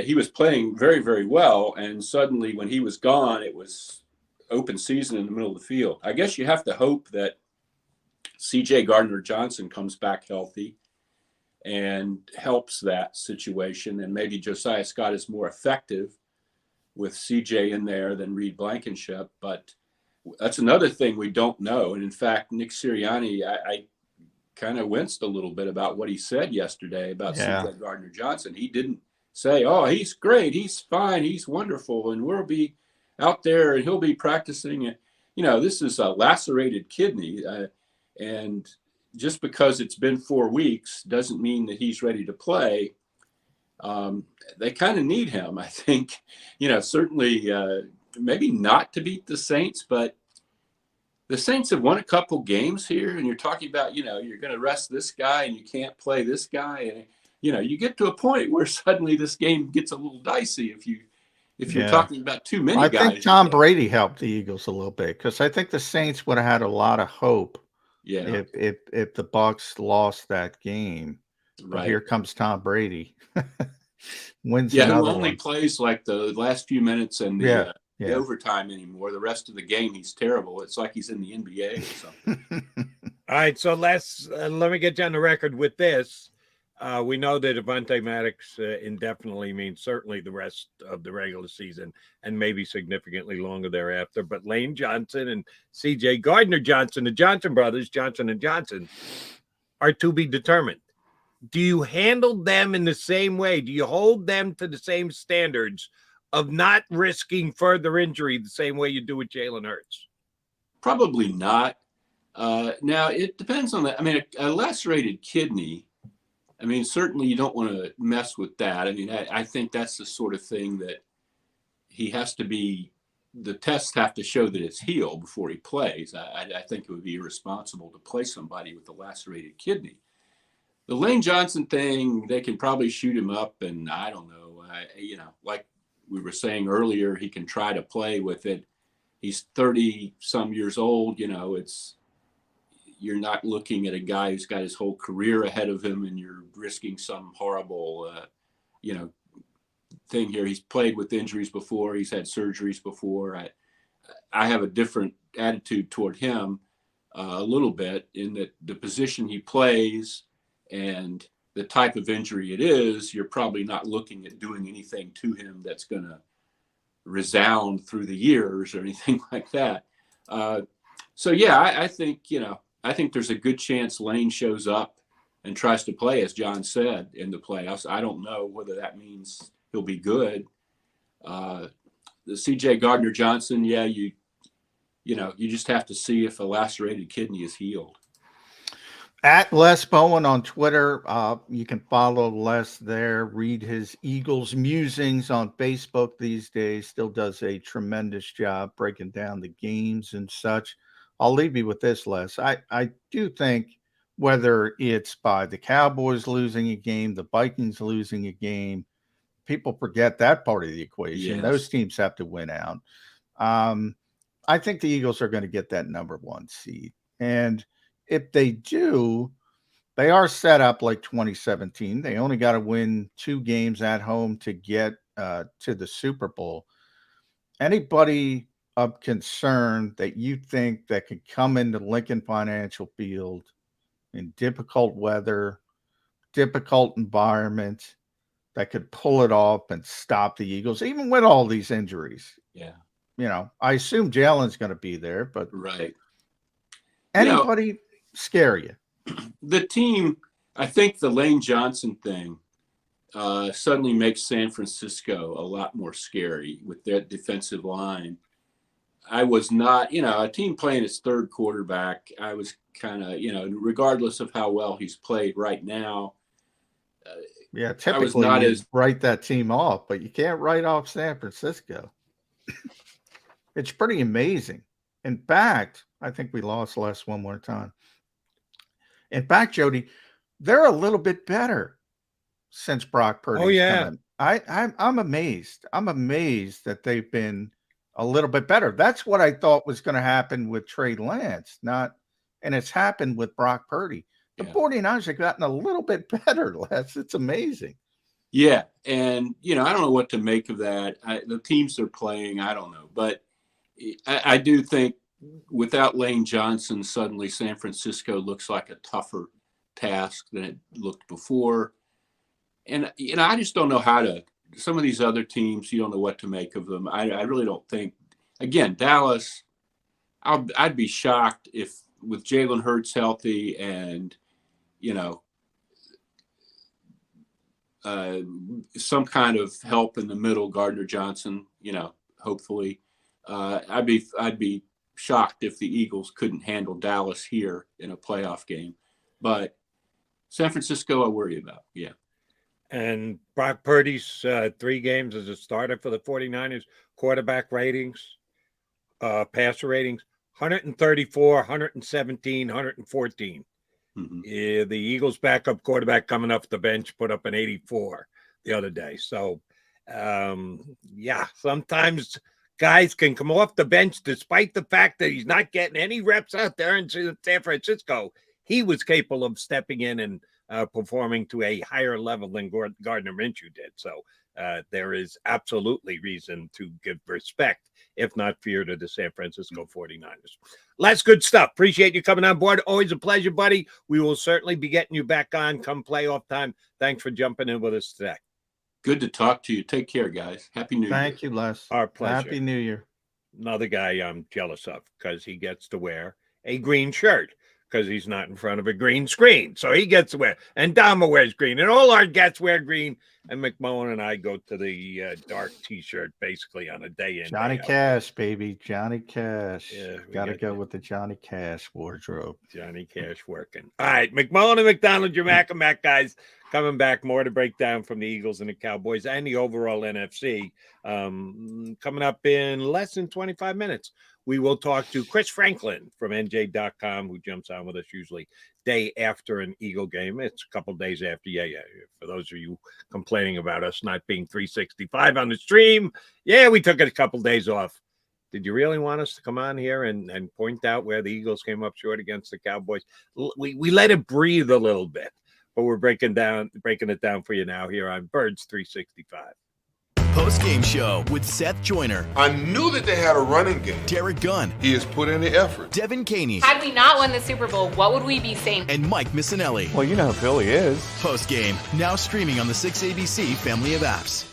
he was playing very, very well. And suddenly when he was gone, it was open season in the middle of the field. I guess you have to hope that C.J. Gardner-Johnson comes back healthy and helps that situation. And maybe Josiah Scott is more effective with C.J. in there than Reed Blankenship. But that's another thing we don't know. And in fact, Nick Sirianni, I kind of winced a little bit about what he said yesterday about C.J. Gardner-Johnson. He didn't say, oh, he's great, he's fine, he's wonderful, and we'll be out there and he'll be practicing. And, this is a lacerated kidney. And just because it's been 4 weeks doesn't mean that he's ready to play. They kind of need him, I think. Certainly maybe not to beat the Saints, but the Saints have won a couple games here, and you're talking about, you're going to rest this guy and you can't play this guy. And, you get to a point where suddenly this game gets a little dicey if you're talking about too many guys. I think Tom Brady helped the Eagles a little bit because I think the Saints would have had a lot of hope if the Bucs lost that game. Right. But here comes Tom Brady. Wins who another only one. plays like the last few minutes and the overtime anymore. The rest of the game, he's terrible. It's like he's in the NBA or something. All right, so let me get you on the record with this. We know that Avonte Maddox indefinitely means certainly the rest of the regular season and maybe significantly longer thereafter. But Lane Johnson and C.J. Gardner-Johnson, the Johnson brothers, Johnson & Johnson, are to be determined. Do you handle them in the same way? Do you hold them to the same standards of not risking further injury the same way you do with Jalen Hurts? Probably not. Now, it depends on that. I mean, a lacerated kidney, certainly you don't want to mess with that. I think that's the sort of thing that he has to be, the tests have to show that it's healed before he plays. I think it would be irresponsible to play somebody with a lacerated kidney. The Lane Johnson thing, they can probably shoot him up, and I don't know. Like we were saying earlier, he can try to play with it. He's 30-some years old. You're not looking at a guy who's got his whole career ahead of him, and you're risking some horrible, thing here. He's played with injuries before. He's had surgeries before. I have a different attitude toward him a little bit in that the position he plays and the type of injury it is, you're probably not looking at doing anything to him that's going to resound through the years or anything like that. I think there's a good chance Lane shows up and tries to play, as John said, in the playoffs. I don't know whether that means he'll be good. The C.J. Gardner-Johnson, you just have to see if a lacerated kidney is healed. At Les Bowen on Twitter. You can follow Les there, read his Eagles musings on Facebook these days. Still does a tremendous job breaking down the games and such. I'll leave you with this, Les. I do think whether it's by the Cowboys losing a game, the Vikings losing a game, people forget that part of the equation. Yes. Those teams have to win out. I think the Eagles are going to get that number 1 seed. And if they do, they are set up like 2017. They only got to win 2 games at home to get to the Super Bowl. Anybody of concern that you think that could come into Lincoln Financial Field in difficult weather, difficult environment, that could pull it off and stop the Eagles, even with all these injuries? Yeah. I assume Jalen's going to be there, but right. Anybody scare you? The team, I think the Lane Johnson thing suddenly makes San Francisco a lot more scary with their defensive line. I was not, a team playing its third quarterback. I was kind of, regardless of how well he's played right now. Typically you write that team off, but you can't write off San Francisco. It's pretty amazing. In fact, I think we lost Les one more time. In fact, Jody, they're a little bit better since Brock Purdy's Oh, yeah. come in. I'm amazed. I'm amazed that they've been a little bit better. That's what I thought was going to happen with Trey Lance, and it's happened with Brock Purdy. The 49ers have gotten a little bit better, Les. It's amazing. Yeah, and, I don't know what to make of that. The teams they're playing, I don't know. But I do think without Lane Johnson, suddenly San Francisco looks like a tougher task than it looked before. And, I just don't know how to – some of these other teams, you don't know what to make of them. I really don't think – again, Dallas, I'd be shocked if with Jalen Hurts healthy and, some kind of help in the middle, Gardner Johnson, hopefully. I'd be shocked if the Eagles couldn't handle Dallas here in a playoff game. But San Francisco, I worry about. Yeah. And Brock Purdy's 3 games as a starter for the 49ers, quarterback ratings, passer ratings, 134, 117, 114. Mm-hmm. The Eagles' backup quarterback coming off the bench put up an 84 the other day. So, sometimes guys can come off the bench despite the fact that he's not getting any reps out there in San Francisco. He was capable of stepping in and performing to a higher level than Gardner Minshew did. So there is absolutely reason to give respect, if not fear, to the San Francisco 49ers. Lots of good stuff. Appreciate you coming on board. Always a pleasure, buddy. We will certainly be getting you back on come playoff time. Thanks for jumping in with us today. Good to talk to you. Take care, guys. Happy New Year. Thank you, Les. Our pleasure. Happy New Year. Another guy I'm jealous of because he gets to wear a green shirt because he's not in front of a green screen. So he gets to wear. And Dama wears green. And all our guests wear green. And McMullen and I go to the dark T-shirt basically on a day in. Johnny Cash, baby. Johnny Cash. Yeah, got to go with the Johnny Cash wardrobe. Johnny Cash working. All right. McMullen and McDonald, your Mac and Mac guys. Coming back, more to break down from the Eagles and the Cowboys and the overall NFC. Coming up in less than 25 minutes, we will talk to Chris Franklin from NJ.com, who jumps on with us usually day after an Eagle game. It's a couple days after. Yeah. For those of you complaining about us not being 365 on the stream, we took a couple days off. Did you really want us to come on here and point out where the Eagles came up short against the Cowboys? We let it breathe a little bit. But we're breaking it down for you now here on Birds 365. Post-game show with Seth Joyner. I knew that they had a running game. Derek Gunn. He has put in the effort. Devin Caney. Had we not won the Super Bowl, what would we be saying? And Mike Missinelli. Well, you know who Philly is. Post-game, now streaming on the 6ABC family of apps.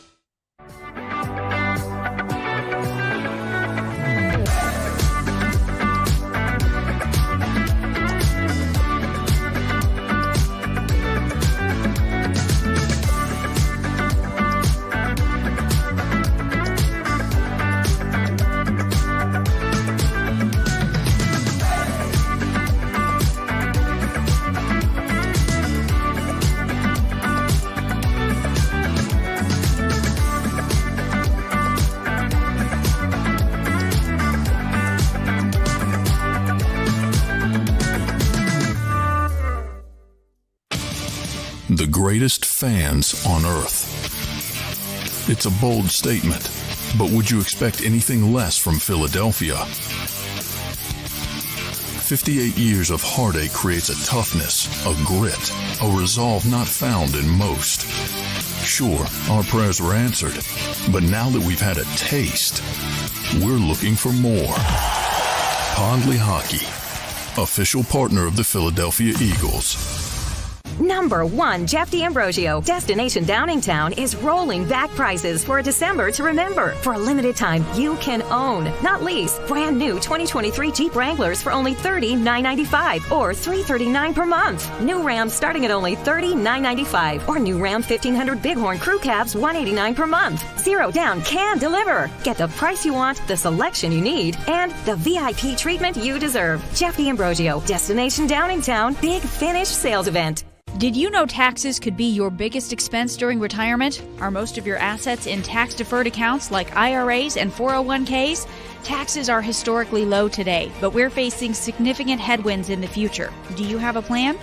The greatest fans on earth. It's a bold statement, but would you expect anything less from Philadelphia? 58 years of heartache creates a toughness, a grit, a resolve not found in most. Sure, our prayers were answered, but now that we've had a taste, we're looking for more. Pondley Hockey, official partner of the Philadelphia Eagles. Number 1, Jeff D'Ambrosio. Destination Downingtown is rolling back prices for a December to remember. For a limited time, you can own, not lease, brand new 2023 Jeep Wranglers for only $30,995 or $339 per month. New Ram starting at only $30,995 or new Ram 1500 Bighorn Crew Cabs $189 per month. Zero down can deliver. Get the price you want, the selection you need, and the VIP treatment you deserve. Jeff D'Ambrosio, Destination Downingtown, Big Finish Sales Event. Did you know taxes could be your biggest expense during retirement? Are most of your assets in tax-deferred accounts like IRAs and 401ks? Taxes are historically low today, but we're facing significant headwinds in the future. Do you have a plan?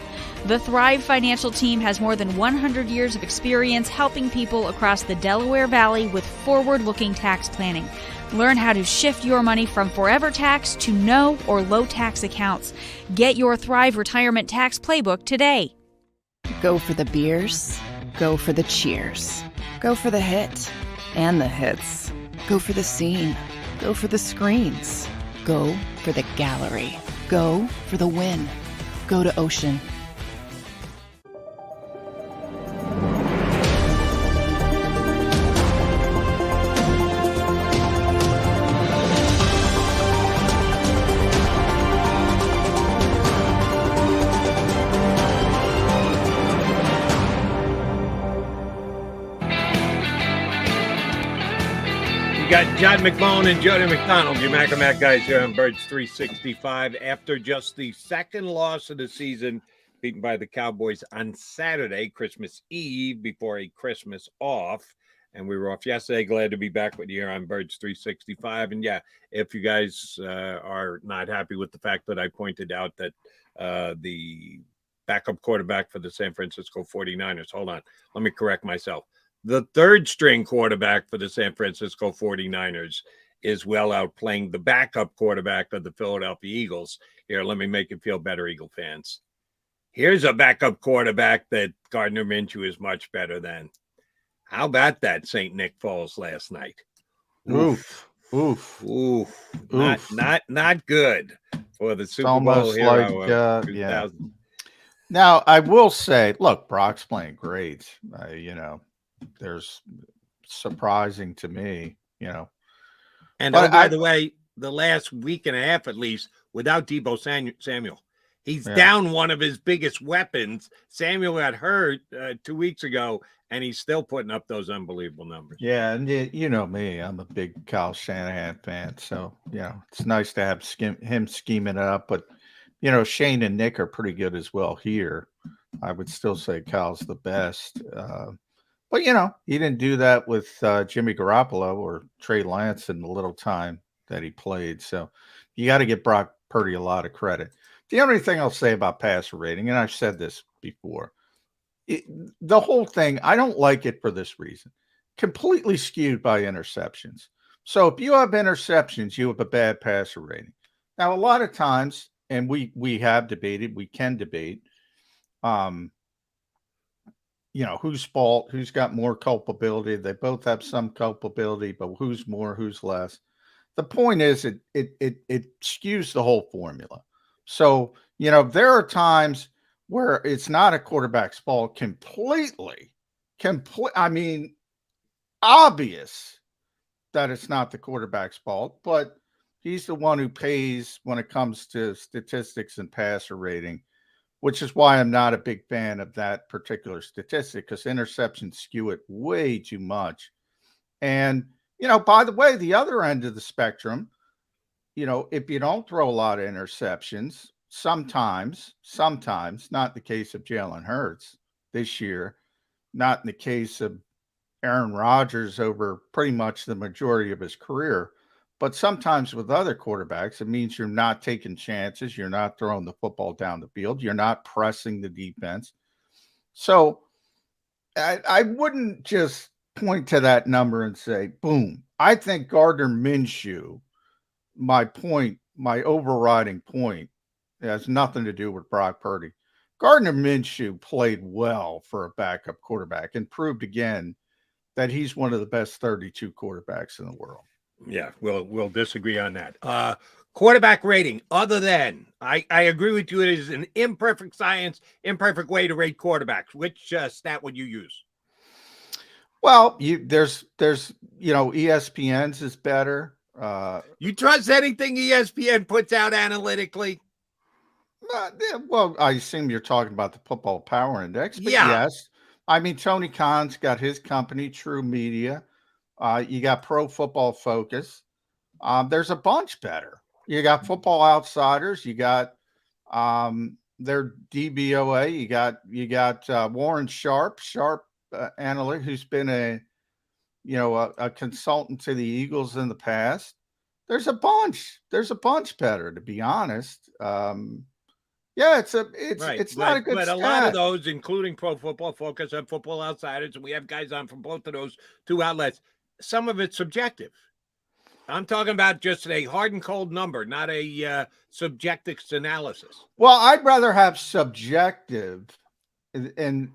The Thrive Financial team has more than 100 years of experience helping people across the Delaware Valley with forward-looking tax planning. Learn how to shift your money from forever tax to no or low tax accounts. Get your Thrive Retirement Tax Playbook today. Go for the beers, go for the cheers, go for the hit and the hits, go for the scene, go for the screens, go for the gallery, go for the win, go to Ocean. You got John McMullen and Jody McDonald, your Mac guys here on Birds 365. After just the second loss of the season, beaten by the Cowboys on Saturday, Christmas Eve, before a Christmas off. And we were off yesterday. Glad to be back with you here on Birds 365. And yeah, if you guys are not happy with the fact that I pointed out that the backup quarterback for the San Francisco 49ers, hold on, let me correct myself. The third string quarterback for the San Francisco 49ers is well outplaying the backup quarterback of the Philadelphia Eagles. Here, let me make you feel better, Eagle fans. Here's a backup quarterback that Gardner Minshew is much better than. How about that St. Nick Falls last night? Oof. Oof. Oof. Oof. Not good for the Super Bowl Almost hero like, of 2000. Now, I will say, look, Brock's playing great. There's surprising to me, And but by the way, the last week and a half at least, without Deebo Samuel, he's down one of his biggest weapons. Samuel got hurt 2 weeks ago, and he's still putting up those unbelievable numbers. Yeah, and you know me, I'm a big Kyle Shanahan fan, so it's nice to have him scheming it up. But Shane and Nick are pretty good as well here. I would still say Kyle's the best. But, he didn't do that with Jimmy Garoppolo or Trey Lance in the little time that he played. So you got to give Brock Purdy a lot of credit. The only thing I'll say about passer rating, and I've said this before, the whole thing, I don't like it for this reason. Completely skewed by interceptions. So if you have interceptions, you have a bad passer rating. Now, a lot of times, and we have debated, we can debate, whose fault, who's got more culpability. They both have some culpability, but who's more, who's less. The point is it skews the whole formula. So, there are times where it's not a quarterback's fault completely. I mean, obvious that it's not the quarterback's fault, but he's the one who pays when it comes to statistics and passer rating, which is why I'm not a big fan of that particular statistic, because interceptions skew it way too much. And, by the way, the other end of the spectrum, if you don't throw a lot of interceptions, sometimes, not in the case of Jalen Hurts this year, not in the case of Aaron Rodgers over pretty much the majority of his career, but sometimes with other quarterbacks, it means you're not taking chances. You're not throwing the football down the field. You're not pressing the defense. So I wouldn't just point to that number and say, boom. I think Gardner Minshew, my overriding point, has nothing to do with Brock Purdy. Gardner Minshew played well for a backup quarterback and proved again that he's one of the best 32 quarterbacks in the world. Yeah, we'll disagree on that. Quarterback rating, other than, I agree with you, it is an imperfect science, imperfect way to rate quarterbacks. Which stat would you use? Well, there's ESPN's is better. You trust anything ESPN puts out analytically? Well, I assume you're talking about the Football Power Index, but yeah. Yes. I mean, Tony Khan's got his company, True Media. You got Pro Football Focus. There's a bunch better. You got Football Outsiders. You got, their DBOA. You got Warren Sharp analyst, who's been a consultant to the Eagles in the past. There's a bunch better, to be honest. Yeah, it's not a good but stat. a lot of those, including Pro Football Focus and Football Outsiders, and we have guys on from both of those two outlets. Some of it's subjective. I'm talking about just a hard and cold number, not a subjective analysis. Well, I'd rather have subjective, and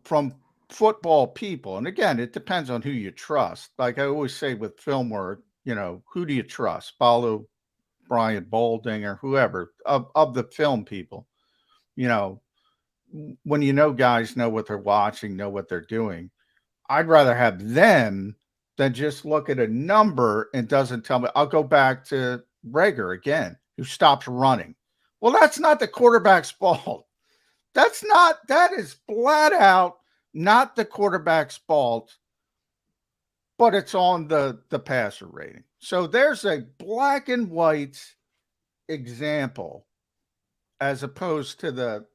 from football people. And again, it depends on who you trust. Like I always say with film work, who do you trust? Follow Brian Balding or whoever of the film people. When guys know what they're watching, know what they're doing, I'd rather have them than just look at a number and doesn't tell me. I'll go back to Rager again, who stops running. Well, that's not the quarterback's fault. That is flat out not the quarterback's fault, but it's on the passer rating. So there's a black and white example, as opposed to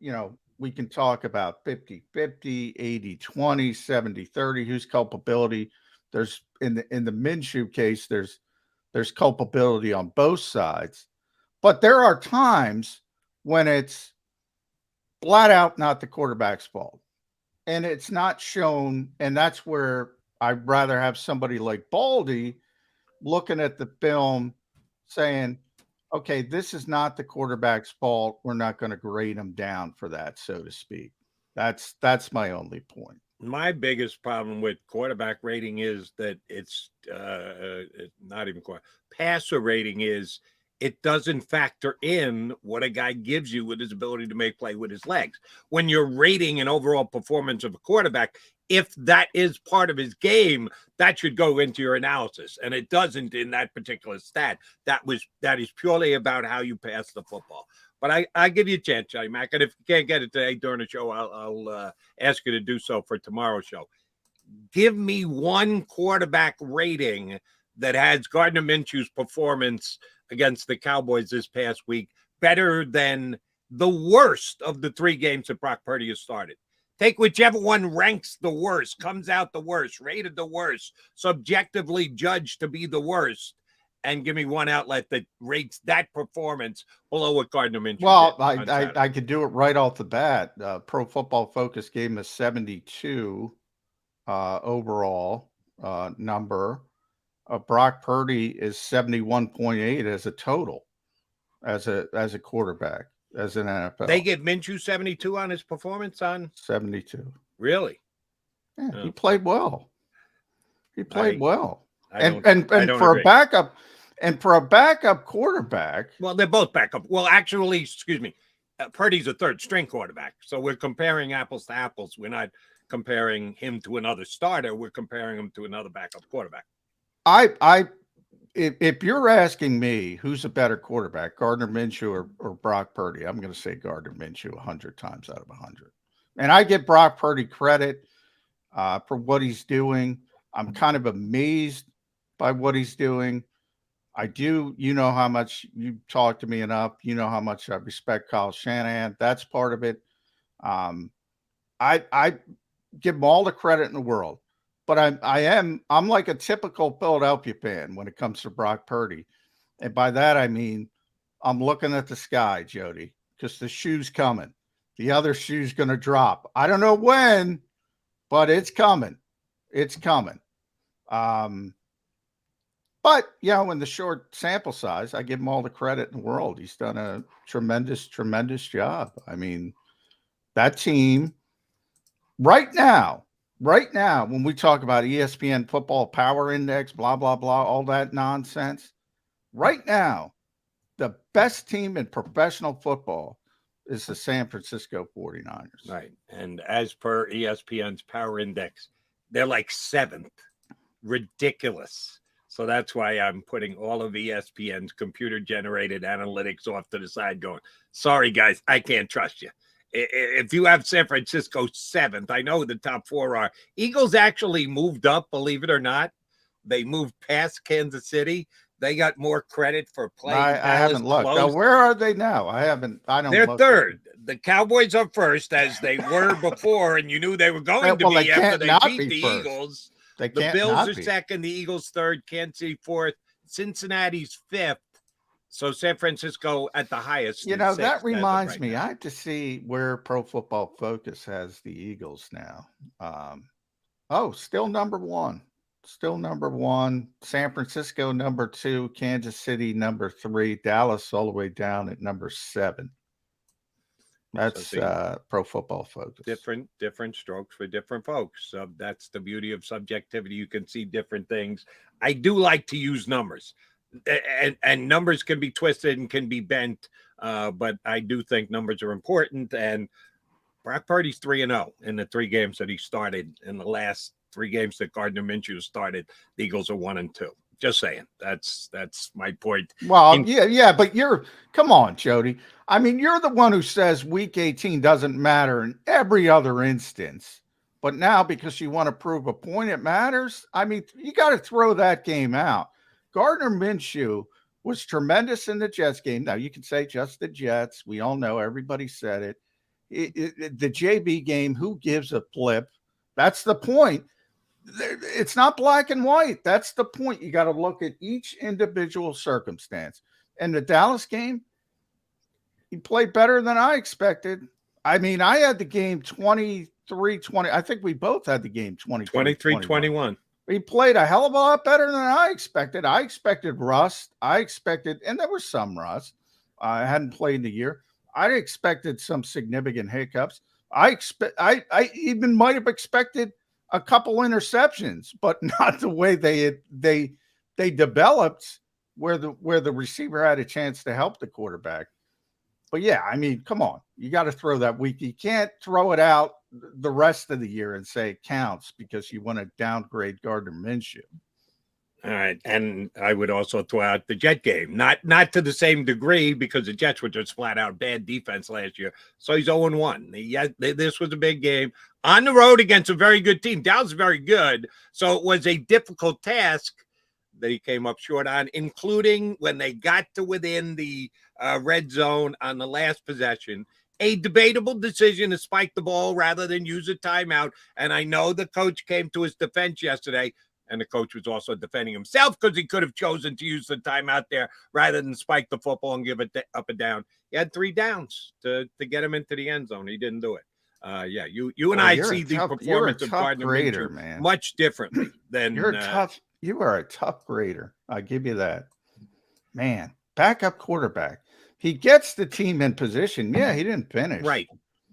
we can talk about 50-50, 80-20, 70-30, whose culpability. There's in the Minshew case, there's culpability on both sides. But there are times when it's flat out not the quarterback's fault. And it's not shown, and that's where I'd rather have somebody like Baldy looking at the film saying, okay, this is not the quarterback's fault. We're not going to grade him down for that, so to speak. That's my only point. My biggest problem with quarterback rating is that it's not even passer rating is it doesn't factor in what a guy gives you with his ability to make play with his legs. When you're rating an overall performance of a quarterback, if that is part of his game, that should go into your analysis. And it doesn't in that particular stat. That is purely about how you pass the football. But I give you a chance, Johnny Mac. And if you can't get it today during the show, I'll ask you to do so for tomorrow's show. Give me one quarterback rating that has Gardner Minshew's performance against the Cowboys this past week better than the worst of the 3 games that Brock Purdy has started. Take whichever one ranks the worst, comes out the worst, rated the worst, subjectively judged to be the worst, and give me one outlet that rates that performance below what Gardner Minshew did. Well, I could do it right off the bat. Pro Football Focus gave him a 72 overall number. Brock Purdy is 71.8 as a total, as a quarterback, as an NFL. They give Minshew 72 on his performance on 72. Really? Yeah, he played well. He played well. And agree. for a backup quarterback. Well, they're both backup. Well, actually, excuse me, Purdy's a third string quarterback. So we're comparing apples to apples. We're not comparing him to another starter. We're comparing him to another backup quarterback. If you're asking me who's a better quarterback, Gardner Minshew or Brock Purdy, I'm going to say Gardner Minshew 100 times out of 100. And I give Brock Purdy credit for what he's doing. I'm kind of amazed by what he's doing. I do, how much you talk to me enough. You know how much I respect Kyle Shanahan. That's part of it. I give him all the credit in the world. But I'm like a typical Philadelphia fan when it comes to Brock Purdy. And by that, I mean, I'm looking at the sky, Jody, because the shoe's coming. The other shoe's going to drop. I don't know when, but it's coming. It's coming. But, in the short sample size, I give him all the credit in the world. He's done a tremendous, tremendous job. I mean, that team right now, when we talk about ESPN Football Power Index, blah, blah, blah, all that nonsense, right now, the best team in professional football is the San Francisco 49ers. Right. And as per ESPN's Power Index, they're like 7th. Ridiculous. So that's why I'm putting all of ESPN's computer-generated analytics off to the side going, sorry, guys, I can't trust you. If you have San Francisco 7th, I know the top 4 are. Eagles actually moved up, believe it or not. They moved past Kansas City. They got more credit for playing. I haven't looked. Now, where are they now? I don't. They're look. third. the Cowboys are first, as they were before, and you knew they were going to be after they beat the Eagles. The Bills are second, the Eagles third, Kansas City fourth, Cincinnati's fifth. So San Francisco at the highest. You know, that reminds me, I have to see where Pro Football Focus has the Eagles now. Still number one. Still number one. San Francisco number two, Kansas City number three, Dallas all the way down at number 7. That's Pro Football Focus. Different strokes for different folks. So that's the beauty of subjectivity. You can see different things. I do like to use numbers, and numbers can be twisted and can be bent. But I do think numbers are important. And Brock Purdy's 3-0 in the 3 games that he started. In the last 3 games that Gardner Minshew started, the Eagles are 1-2. Just saying. That's my point. Well, but come on, Jody. I mean, you're the one who says week 18 doesn't matter in every other instance. But now, because you want to prove a point, it matters. I mean, you got to throw that game out. Gardner Minshew was tremendous in the Jets game. Now, you can say just the Jets. We all know, everybody said it. The JB game, who gives a flip? That's the point. It's not black and white. That's the point. You got to look at each individual circumstance. And the Dallas game, he played better than I expected. I mean, I had the game 23-20. I think we both had the game 23-21. He played a hell of a lot better than I expected. I expected rust. And there was some rust. I hadn't played in the year. I expected some significant hiccups. I even might have expected a couple interceptions, but not the way they developed, where the receiver had a chance to help the quarterback. But yeah, I mean, come on, you got to throw that week. You can't throw it out the rest of the year and say it counts because you want to downgrade Gardner Minshew. All right, and I would also throw out the Jet game, not to the same degree, because the Jets were just flat out bad defense last year. So he's 0-1. This was a big game on the road against a very good team. Dallas is very good, so it was a difficult task that he came up short on, including when they got to within the red zone on the last possession. A debatable decision to spike the ball rather than use a timeout. And I know the coach came to his defense yesterday. And the coach was also defending himself because he could have chosen to use the timeout there rather than spike the football and give it up and down. He had 3 downs to get him into the end zone. He didn't do it. You and I see the performance of Gardner Minshew much differently than you're tough. You are a tough grader. I'll give you that. Man, backup quarterback. He gets the team in position. Yeah, he didn't finish. Right.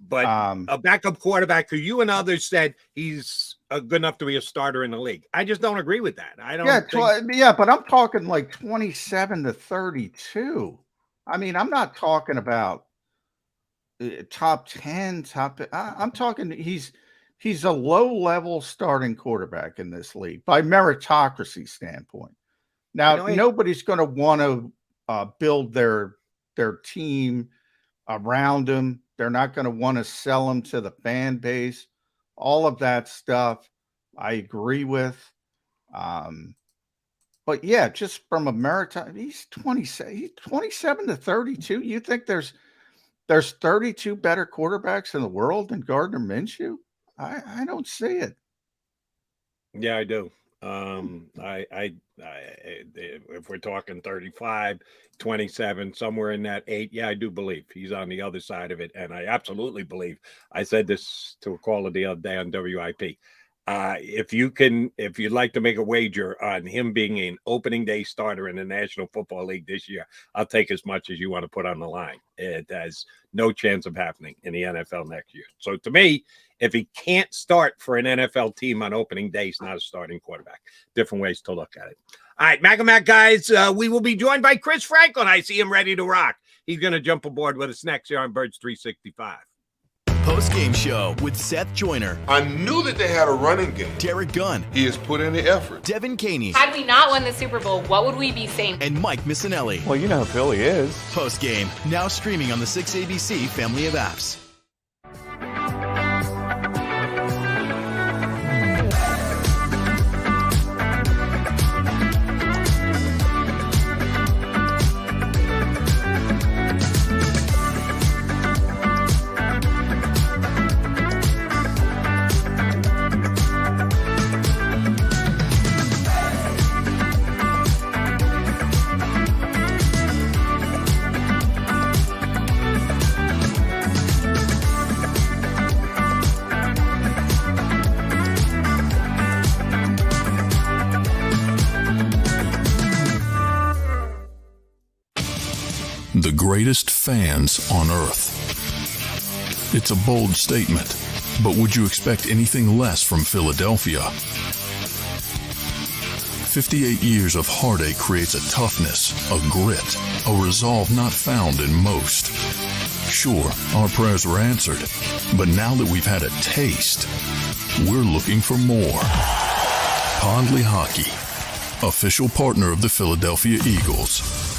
But a backup quarterback who you and others said he's good enough to be a starter in the league. I just don't agree with that. I don't. But I'm talking like 27-32. I mean, I'm not talking about top 10. I'm talking he's a low-level starting quarterback in this league by meritocracy standpoint. Now, nobody's going to want to build their team around him. They're not going to want to sell him to the fan base. All of that stuff I agree with. But yeah, just from a he's 27-32. You think there's 32 better quarterbacks in the world than Gardner Minshew? I don't see it. Yeah, I do. If we're talking 35, 27, somewhere in that 8, yeah, I do believe he's on the other side of it. And I absolutely believe, I said this to a caller the other day on WIP. If you'd like to make a wager on him being an opening day starter in the National Football League this year, I'll take as much as you want to put on the line. It has no chance of happening in the NFL next year. So to me, if he can't start for an NFL team on opening day, he's not a starting quarterback. Different ways to look at it. All right, Mac guys, we will be joined by Chris Franklin. I see him ready to rock. He's going to jump aboard with us next here on Birds 365. Post-game show with Seth Joyner. I knew that they had a running game. Derek Gunn. He has put in the effort. Devin Caney. Had we not won the Super Bowl, what would we be saying? And Mike Missinelli. Well, you know who Philly is. Post-game, now streaming on the 6ABC family of apps. greatest fans on earth. It's a bold statement, but would you expect anything less from Philadelphia? 58 years of heartache creates a toughness, a grit, a resolve not found in most. Sure, our prayers were answered, but now that we've had a taste, we're looking for more. Pondley Hockey, official partner of the Philadelphia Eagles.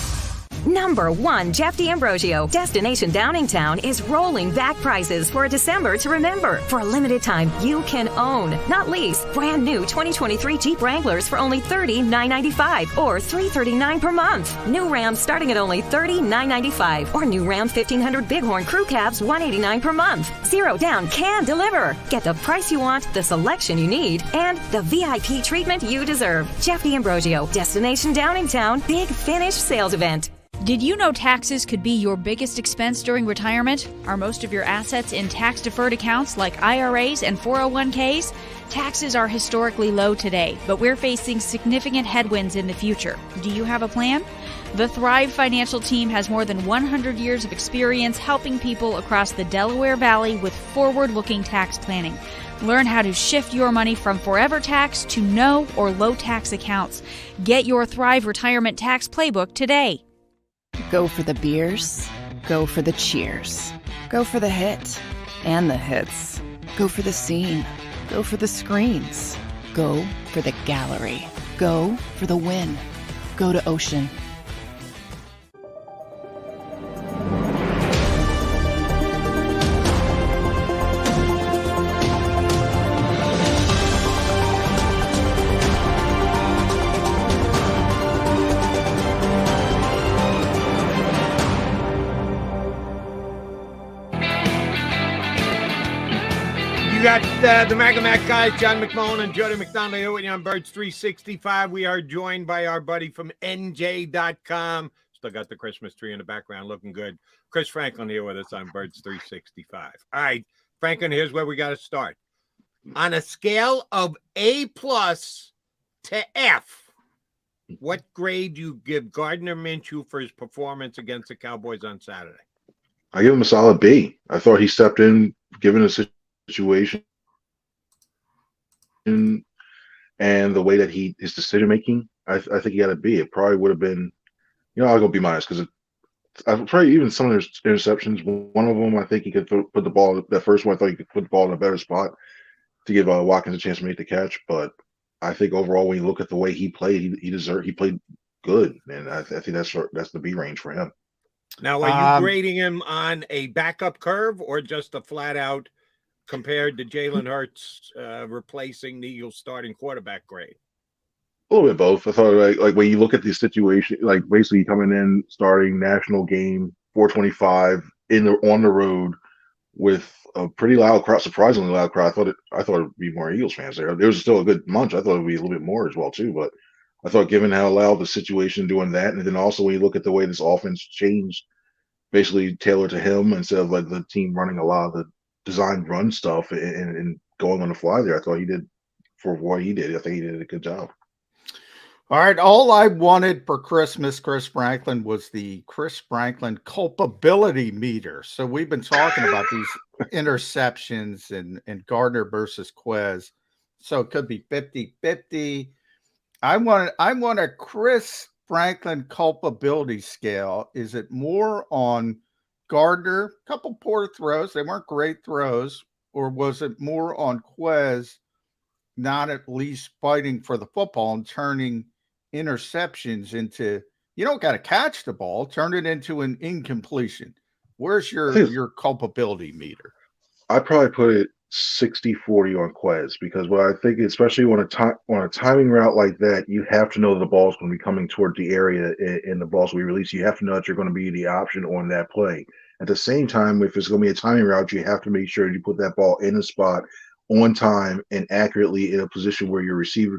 Number 1, Jeff D'Ambrosio. Destination Downingtown is rolling back prices for a December to remember. For a limited time, you can own, not lease, brand new 2023 Jeep Wranglers for only $30,995 or $339 per month. New Rams starting at only $30,995 or new Ram 1500 Bighorn Crew Cabs $189 per month. Zero down can deliver. Get the price you want, the selection you need, and the VIP treatment you deserve. Jeff D'Ambrosio, Destination Downingtown, Big Finish Sales Event. Did you know taxes could be your biggest expense during retirement? Are most of your assets in tax-deferred accounts like IRAs and 401ks? Taxes are historically low today, but we're facing significant headwinds in the future. Do you have a plan? The Thrive Financial team has more than 100 years of experience helping people across the Delaware Valley with forward-looking tax planning. Learn how to shift your money from forever tax to no or low tax accounts. Get your Thrive Retirement Tax Playbook today. Go for the beers, go for the cheers, go for the hit and the hits, go for the scene, go for the screens, go for the gallery, go for the win, go to Ocean. You got the Mac guys, John McMullen and Jody McDonald here with you on Birds 365. We are joined by our buddy from NJ.com. Still got the Christmas tree in the background looking good. Chris Franklin here with us on Birds 365. All right, Franklin, here's where we got to start. On a scale of A+ to F, what grade do you give Gardner Minshew for his performance against the Cowboys on Saturday? I give him a solid B. I thought he stepped in, given a situation and the way that his decision making, I think he got a B. It probably would have been, I'll go B- because probably even some of their interceptions. One of them, I think he could put the ball. That first one, I thought he could put the ball in a better spot to give Watkins a chance to make the catch. But I think overall, when you look at the way he played, he played good, and I think that's the B range for him. Now, are you grading him on a backup curve or just a flat out compared to Jalen Hurts replacing the Eagles starting quarterback grade? A little bit both. I thought like when you look at the situation, like basically coming in, starting national game, 425 on the road with a pretty loud crowd, surprisingly loud crowd. I thought it'd be more Eagles fans there. There was still a good bunch. I thought it'd be a little bit more as well too. But I thought given how loud the situation doing that, and then also when you look at the way this offense changed, basically tailored to him instead of like the team running a lot of the design run stuff and going on the fly there. I thought he did for what he did. I think he did a good job. All right. All I wanted for Christmas, Chris Franklin, was the Chris Franklin culpability meter. So we've been talking about these interceptions and Gardner versus Quez. So it could be 50-50. I want a Chris Franklin culpability scale. Is it more on Gardner, a couple poor throws, they weren't great throws, or was it more on Quez not at least fighting for the football and turning interceptions into, you don't got to catch the ball, turn it into an incompletion? Where's your culpability meter? I probably put it 60-40 on Quez, because what I think, especially on a timing route like that, you have to know that the ball's going to be coming toward the area and the ball's going to be released. You have to know that you're going to be the option on that play. At the same time, if it's going to be a timing route, you have to make sure you put that ball in a spot on time and accurately in a position where your receiver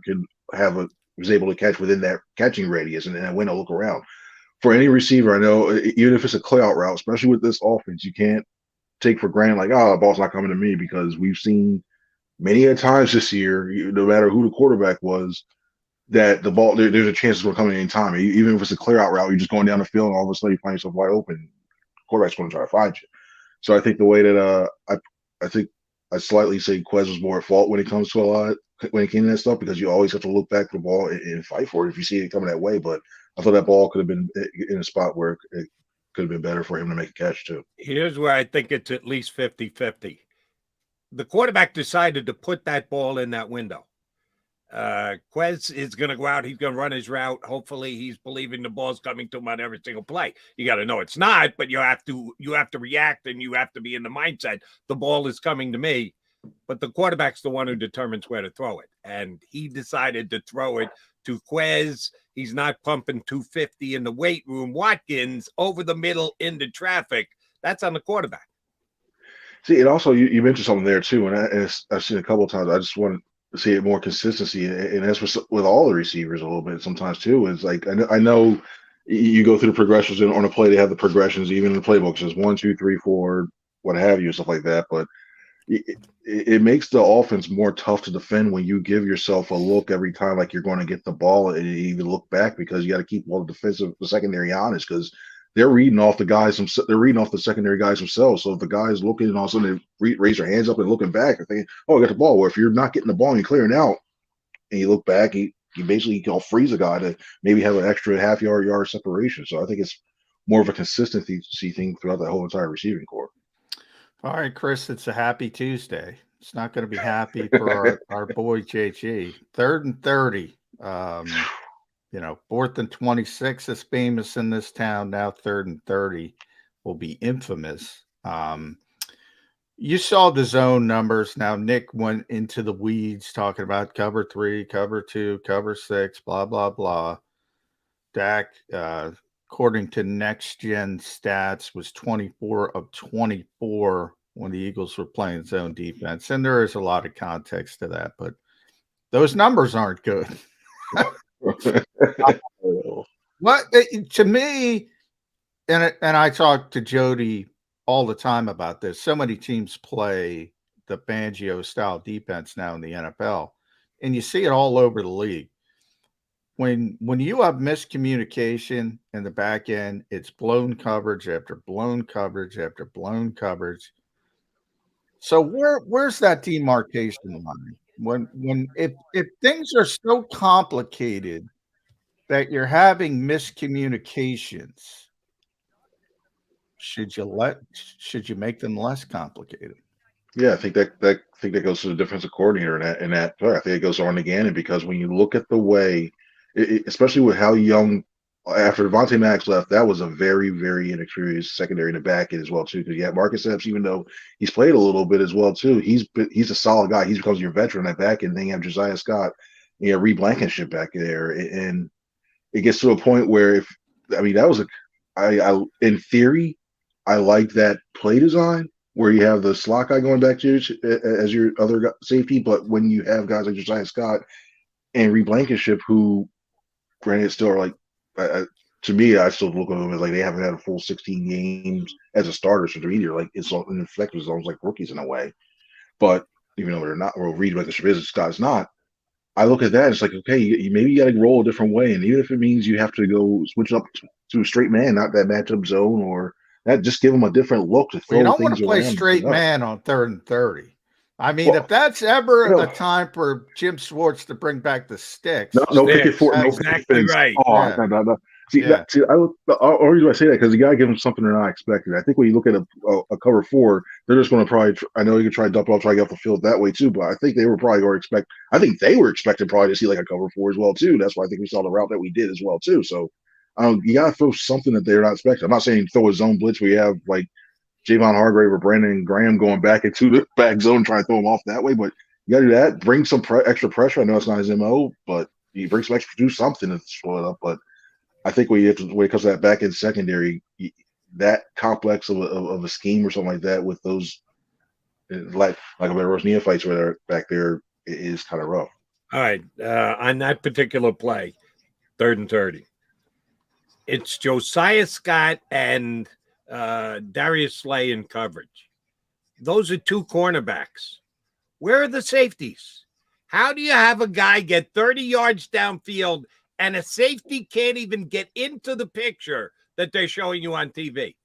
was able to catch within that catching radius and then win a look around. For any receiver, I know, even if it's a clear out route, especially with this offense, you can't take for granted like, the ball's not coming to me, because we've seen many a times this year, no matter who the quarterback was, that the ball, there's a chance it's going to come at any time. Even if it's a clear out route, you're just going down the field and all of a sudden you find yourself wide open. quarterback's going to try to find you. So I think the way that I think I slightly say Quez was more at fault when it comes to a lot when it came to that stuff, because you always have to look back at the ball and fight for it if you see it coming that way. But I thought that ball could have been in a spot where it could have been better for him to make a catch too. Here's where I think it's at least 50-50. The quarterback decided to put that ball in that window. Quez is going to go out. He's going to run his route. Hopefully he's believing the ball's coming to him on every single play. You got to know it's not, but you have to react, and you have to be in the mindset. The ball is coming to me, but the quarterback's the one who determines where to throw it. And he decided to throw it to Quez. He's not pumping 250 in the weight room. Watkins over the middle into traffic. That's on the quarterback. See, and also you mentioned something there too, and I've seen a couple of times. I just want to see it more consistency, and that's with all the receivers a little bit sometimes too. It's like I know you go through the progressions on a play. They have the progressions, even in the playbook, says 1, 2, 3, 4, what have you, stuff like that. But it makes the offense more tough to defend when you give yourself a look every time, like you're going to get the ball, and you even look back, because you got to keep all the secondary honest, because they're reading off the guys. They're reading off the secondary guys themselves. So if the guy's looking and all of a sudden they raise their hands up and looking back, they're thinking, "Oh, I got the ball." Well, if you're not getting the ball and you're clearing out, and you look back, you basically can freeze a guy to maybe have an extra half-yard separation. So I think it's more of a consistency thing throughout that whole entire receiving corps. All right, Chris, it's a happy Tuesday. It's not going to be happy for our boy JG. 3rd and 30. 4th and 26 is famous in this town. Now 3rd and 30 will be infamous. You saw the zone numbers. Now Nick went into the weeds talking about cover 3, cover 2, cover 6, blah, blah, blah. Dak, according to Next Gen Stats, was 24 of 24 when the Eagles were playing zone defense. And there is a lot of context to that, but those numbers aren't good. What to me, and I talk to Jody all the time about this. So many teams play the Fangio style defense now in the NFL, and you see it all over the league. When you have miscommunication in the back end, it's blown coverage after blown coverage after blown coverage. So where's that demarcation line? If things are so complicated that you're having miscommunications, should you make them less complicated? Yeah, I think that goes to the defensive coordinator in that. I think it goes on again, and because when you look at the way, especially with how young, after Devontae Maddox left, that was a very, very inexperienced secondary in the back end as well too. Because you have Marcus Epps, even though he's played a little bit as well too, he's a solid guy. He becomes your veteran at back end. Then you have Josiah Scott, Reed Blankenship back there, and it gets to a point where that was in theory, I like that play design where you have the slot guy going back to you as your other safety, but when you have guys like Josiah Scott and Reed Blankenship, who granted still are like, to me, I still look at them as like they haven't had a full 16 games as a starter, so they're either like it's in effect was almost like rookies in a way. But even though they're not, well, Reed Blankenship is, Scott's not. I look at that, it's like, okay, maybe you got to roll a different way, and even if it means you have to go switch up to a straight man, not that matchup zone, or that, just give them a different look to throw. You don't want to play straight man on 3rd and 30. I mean, if that's ever the time for Jim Schwartz to bring back the sticks, no picket four, no exactly right. Oh, yeah. No. See, the only reason I say that because you got to give them something they're not expecting. I think when you look at a cover 4, they're just going to probably. I know you can try to dump it off, try to get off the field that way too, but I think they were probably going to expect. I think they were expecting probably to see like a cover 4 as well too. That's why I think we saw the route that we did as well too. So you got to throw something that they're not expecting. I'm not saying throw a zone blitz where you have like Javon Hargrave or Brandon Graham going back into the back zone trying to throw them off that way, but you got to do that. Bring some extra pressure. I know it's not his MO, but you bring some extra, do something to slow it up. But I think when it comes to that back end secondary, that complex of a scheme or something like that with those like a Rose neophytes where they're back there is kind of rough. All right, on that particular play, 3rd and 30, it's Josiah Scott and Darius Slay in coverage. Those are 2 cornerbacks. Where are the safeties? How do you have a guy get 30 yards downfield and a safety can't even get into the picture that they're showing you on TV?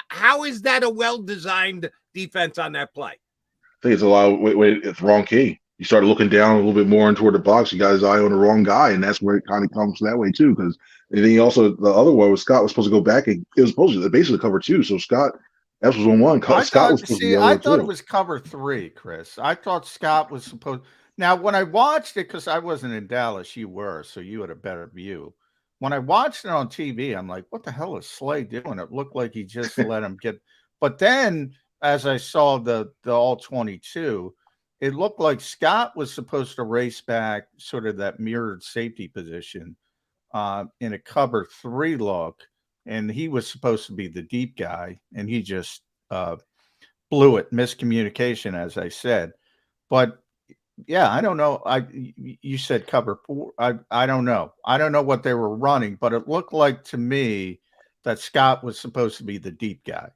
How is that a well-designed defense on that play? I think it's a lot of it's the wrong key. You started looking down a little bit more into toward the box. You got his eye on the wrong guy, and that's where it kind of comes that way too. Because and then he also the other one was Scott was supposed to go back, and it was supposed to basically cover 2. So Scott, that was on 1. Scott was supposed to be I over thought 2. it was cover 3, Chris. I thought Scott was supposed. Now, when I watched it, because I wasn't in Dallas, you were, so you had a better view. When I watched it on TV, I'm like, what the hell is Slay doing? It looked like he just let him get. But then, as I saw the all 22, it looked like Scott was supposed to race back sort of that mirrored safety position in a cover 3 look, and he was supposed to be the deep guy, and he just blew it. Miscommunication, as I said. But yeah, I don't know. You said cover 4. I don't know. I don't know what they were running, but it looked like to me that Scott was supposed to be the deep guy.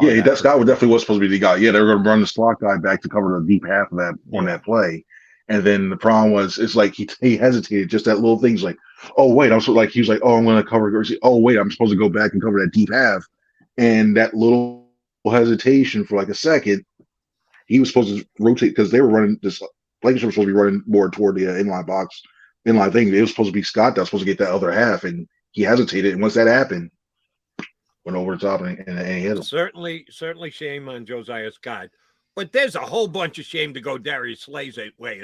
Yeah, that Scott definitely was supposed to be the guy. Yeah, they were going to run the slot guy back to cover the deep half of that on that play. And then the problem was, it's like he hesitated, just that little thing. He's like, oh wait, I'm so like he was like, oh, I'm going to cover. Oh wait, I'm supposed to go back and cover that deep half. And that little hesitation for like a second, he was supposed to rotate because they were running this. Lakers were supposed to be running more toward the inline thing. It was supposed to be Scott that was supposed to get that other half, and he hesitated. And once that happened, went over the top and hit him. Certainly shame on Josiah Scott. But there's a whole bunch of shame to go Darius Slay's way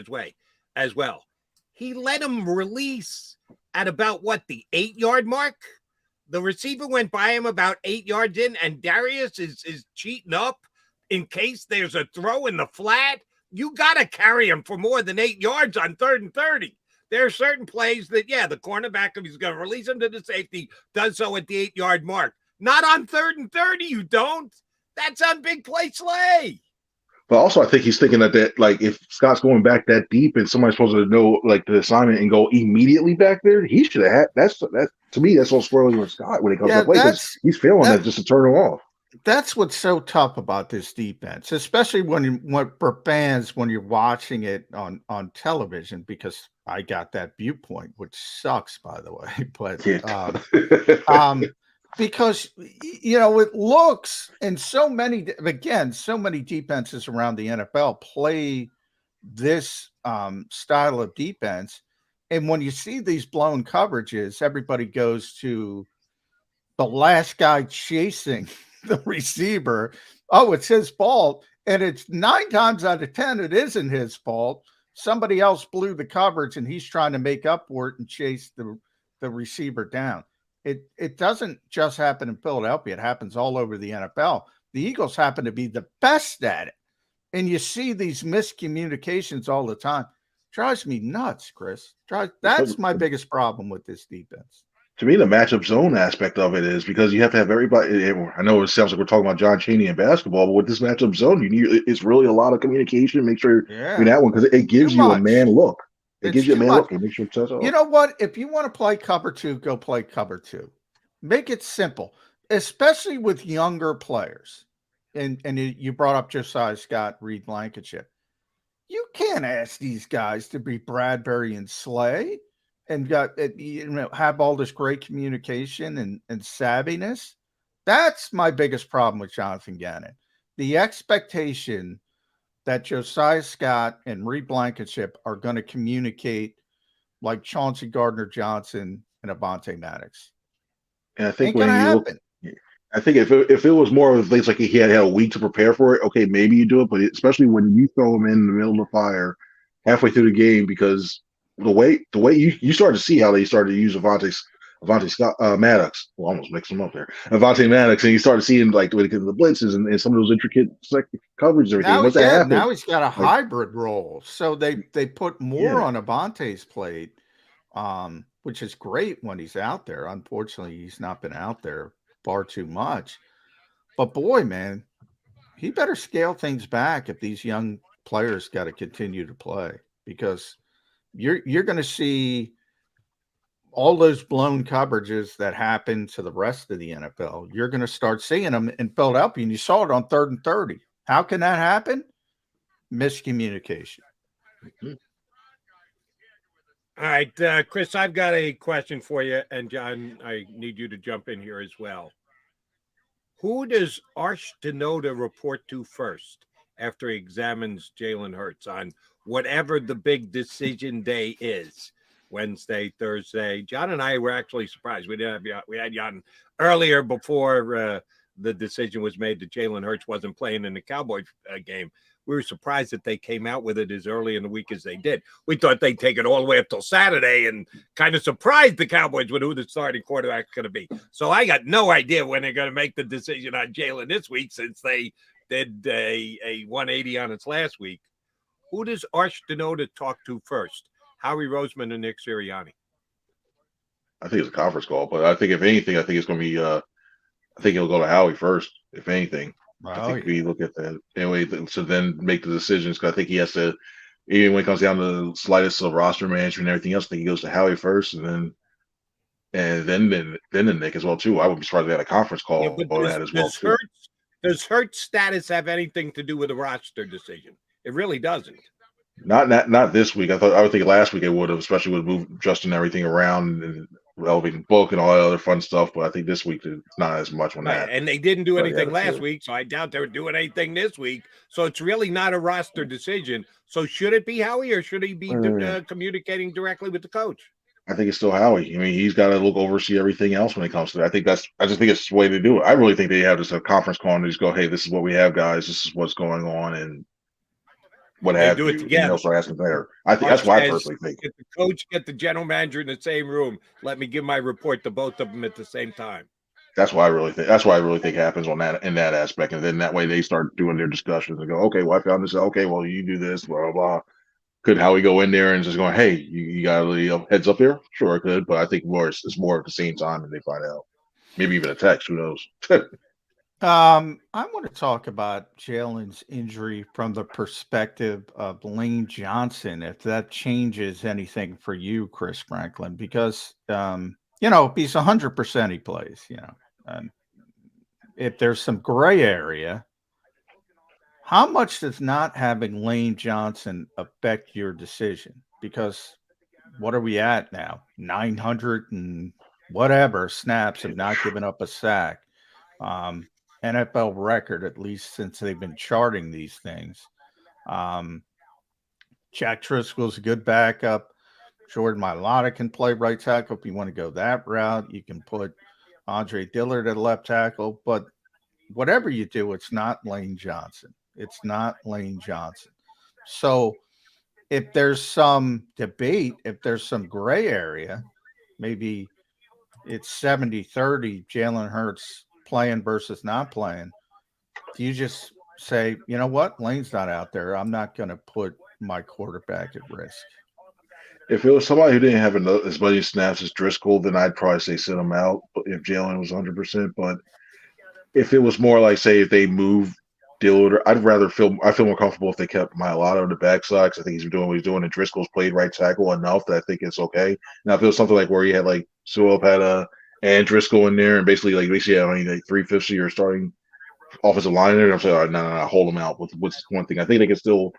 as well. He let him release at about the 8-yard mark. The receiver went by him about 8 yards in, and Darius is cheating up in case there's a throw in the flat. You got to carry him for more than 8 yards on 3rd and 30. There are certain plays that, the cornerback, if he's going to release him to the safety, does so at the 8-yard mark. Not on 3rd and 30, you don't. That's on big play Slay. But also, I think he's thinking that like if Scott's going back that deep and somebody's supposed to know like the assignment and go immediately back there, he should have had. That's to me, that's all squirrely with Scott when it comes to play, because he's failing that just to turn him off. That's what's so tough about this defense, especially for fans when you're watching it on television, because I got that viewpoint, which sucks, by the way. But because it looks, and so many defenses around the NFL play this style of defense, and when you see these blown coverages, everybody goes to the last guy chasing the receiver. Oh, it's his fault. And it's 9 times out of 10, it isn't his fault. Somebody else blew the coverage and he's trying to make up for it and chase the receiver down. It doesn't just happen in Philadelphia. It happens all over the NFL. The Eagles happen to be the best at it. And you see these miscommunications all the time. Drives me nuts, Chris. That's my biggest problem with this defense. To me, the matchup zone aspect of it is because you have to have everybody. I know it sounds like we're talking about John Chaney and basketball, but with this matchup zone, it's really a lot of communication. Make sure you're in that one, because it gives you a man look. It gives you a man look. And make sure it's you know what? If you want to play cover 2, go play cover 2. Make it simple, especially with younger players. And you brought up Josiah Scott, Reed Blankenship. You can't ask these guys to be Bradbury and Slay and have all this great communication and savviness. That's my biggest problem with Jonathan Gannon. The expectation that Josiah Scott and Reed Blankenship are going to communicate like Chauncey Gardner-Johnson and Avonte Maddox. And I think I think if it was more of things like he had a week to prepare for it, okay, maybe you do it. But especially when you throw him in the middle of the fire halfway through the game, because the way you start to see how they started to use Avonte Scott Maddox. Well, almost mixed them up there. Avonte Maddox, and you started seeing like when it comes to the blitzes and some of those intricate coverages and everything. Now he's got a hybrid role, so they put more on Avonte's plate, which is great when he's out there. Unfortunately, he's not been out there far too much. But boy, man, he better scale things back if these young players got to continue to play, because you're going to see all those blown coverages that happen to the rest of the NFL. You're going to start seeing them in Philadelphia, and you saw it on 3rd and 30. How can that happen? Miscommunication. Mm-hmm. All right, Chris, I've got a question for you, and John, I need you to jump in here as well. Who does Arch Denoda report to first after he examines Jalen Hurts on whatever the big decision day is? Wednesday, Thursday. John and I were actually surprised. We had Jan earlier before the decision was made that Jalen Hurts wasn't playing in the Cowboys game. We were surprised that they came out with it as early in the week as they did. We thought they'd take it all the way up till Saturday, and kind of surprised the Cowboys with who the starting quarterback's going to be. So I got no idea when they're going to make the decision on Jalen this week, since they did a 180 on its last week. Who does Arch Denoda talk to first? Howie Roseman and Nick Sirianni? I think it's a conference call, but I think if anything, I think it's going to be. I think he'll go to Howie first, if anything. I think we look at that anyway. So then make the decisions, because I think he has to. Even when it comes down to the slightest of roster management and everything else, I think he goes to Howie first, and then to Nick as well too. I would be surprised if they had a conference call about that as well too. Does Hurts' status have anything to do with the roster decision? It really doesn't. Not this week. I would think last week it would have, especially with moving Justin and everything around and elevating Book and all that other fun stuff. But I think this week it's not as much on that. And they didn't do anything last week, so I doubt they were doing anything this week. So it's really not a roster decision. So should it be Howie, or should he be communicating directly with the coach? I think it's still Howie. I mean, he's got to oversee everything else when it comes to that. I just think it's the way to do it. I really think they have just a conference call and just go, hey, this is what we have, guys. This is what's going on, and what have you. And they'll start asking there. I think that's what I personally think. Get the coach, get the general manager in the same room. Let me give my report to both of them at the same time. That's what I really think. That's what I really think happens on that, in that aspect. And then that way they start doing their discussions and go, okay, well, I found this. Okay, well, you do this, blah, blah, blah. Could Howie go in there and just going, hey, you got a heads up here? Sure, it could. But I think it's more at the same time and they find out. Maybe even a text. Who knows? I want to talk about Jalen's injury from the perspective of Lane Johnson, if that changes anything for you, Chris Franklin, because, if he's 100%, he plays, if there's some gray area, how much does not having Lane Johnson affect your decision? Because what are we at now? 900 and whatever snaps have not given up a sack. NFL record, at least since they've been charting these things. Jack Driscoll's a good backup. Jordan Mailata can play right tackle if you want to go that route. You can put Andre Dillard at left tackle, but whatever you do, it's not Lane Johnson. It's not Lane Johnson. So if there's some debate, if there's some gray area, maybe it's 70-30 Jalen Hurts playing versus not playing, do you just say, you know what, Lane's not out there, I'm not going to put my quarterback at risk? If it was somebody who didn't have as many snaps as Driscoll, then I'd probably say sit him out if Jalen was 100%. But if it was more like, say, if they move Dillard, I feel more comfortable if they kept Mailata on the backside, because I think he's doing what he's doing, and Driscoll's played right tackle enough that I think it's okay. Now, if it was something like where you had like Sewell had and Driscoll in there, and basically had only like 3/5 of your starting offensive line in there, I'm saying, all right, no, hold them out. What's one thing? I think they can still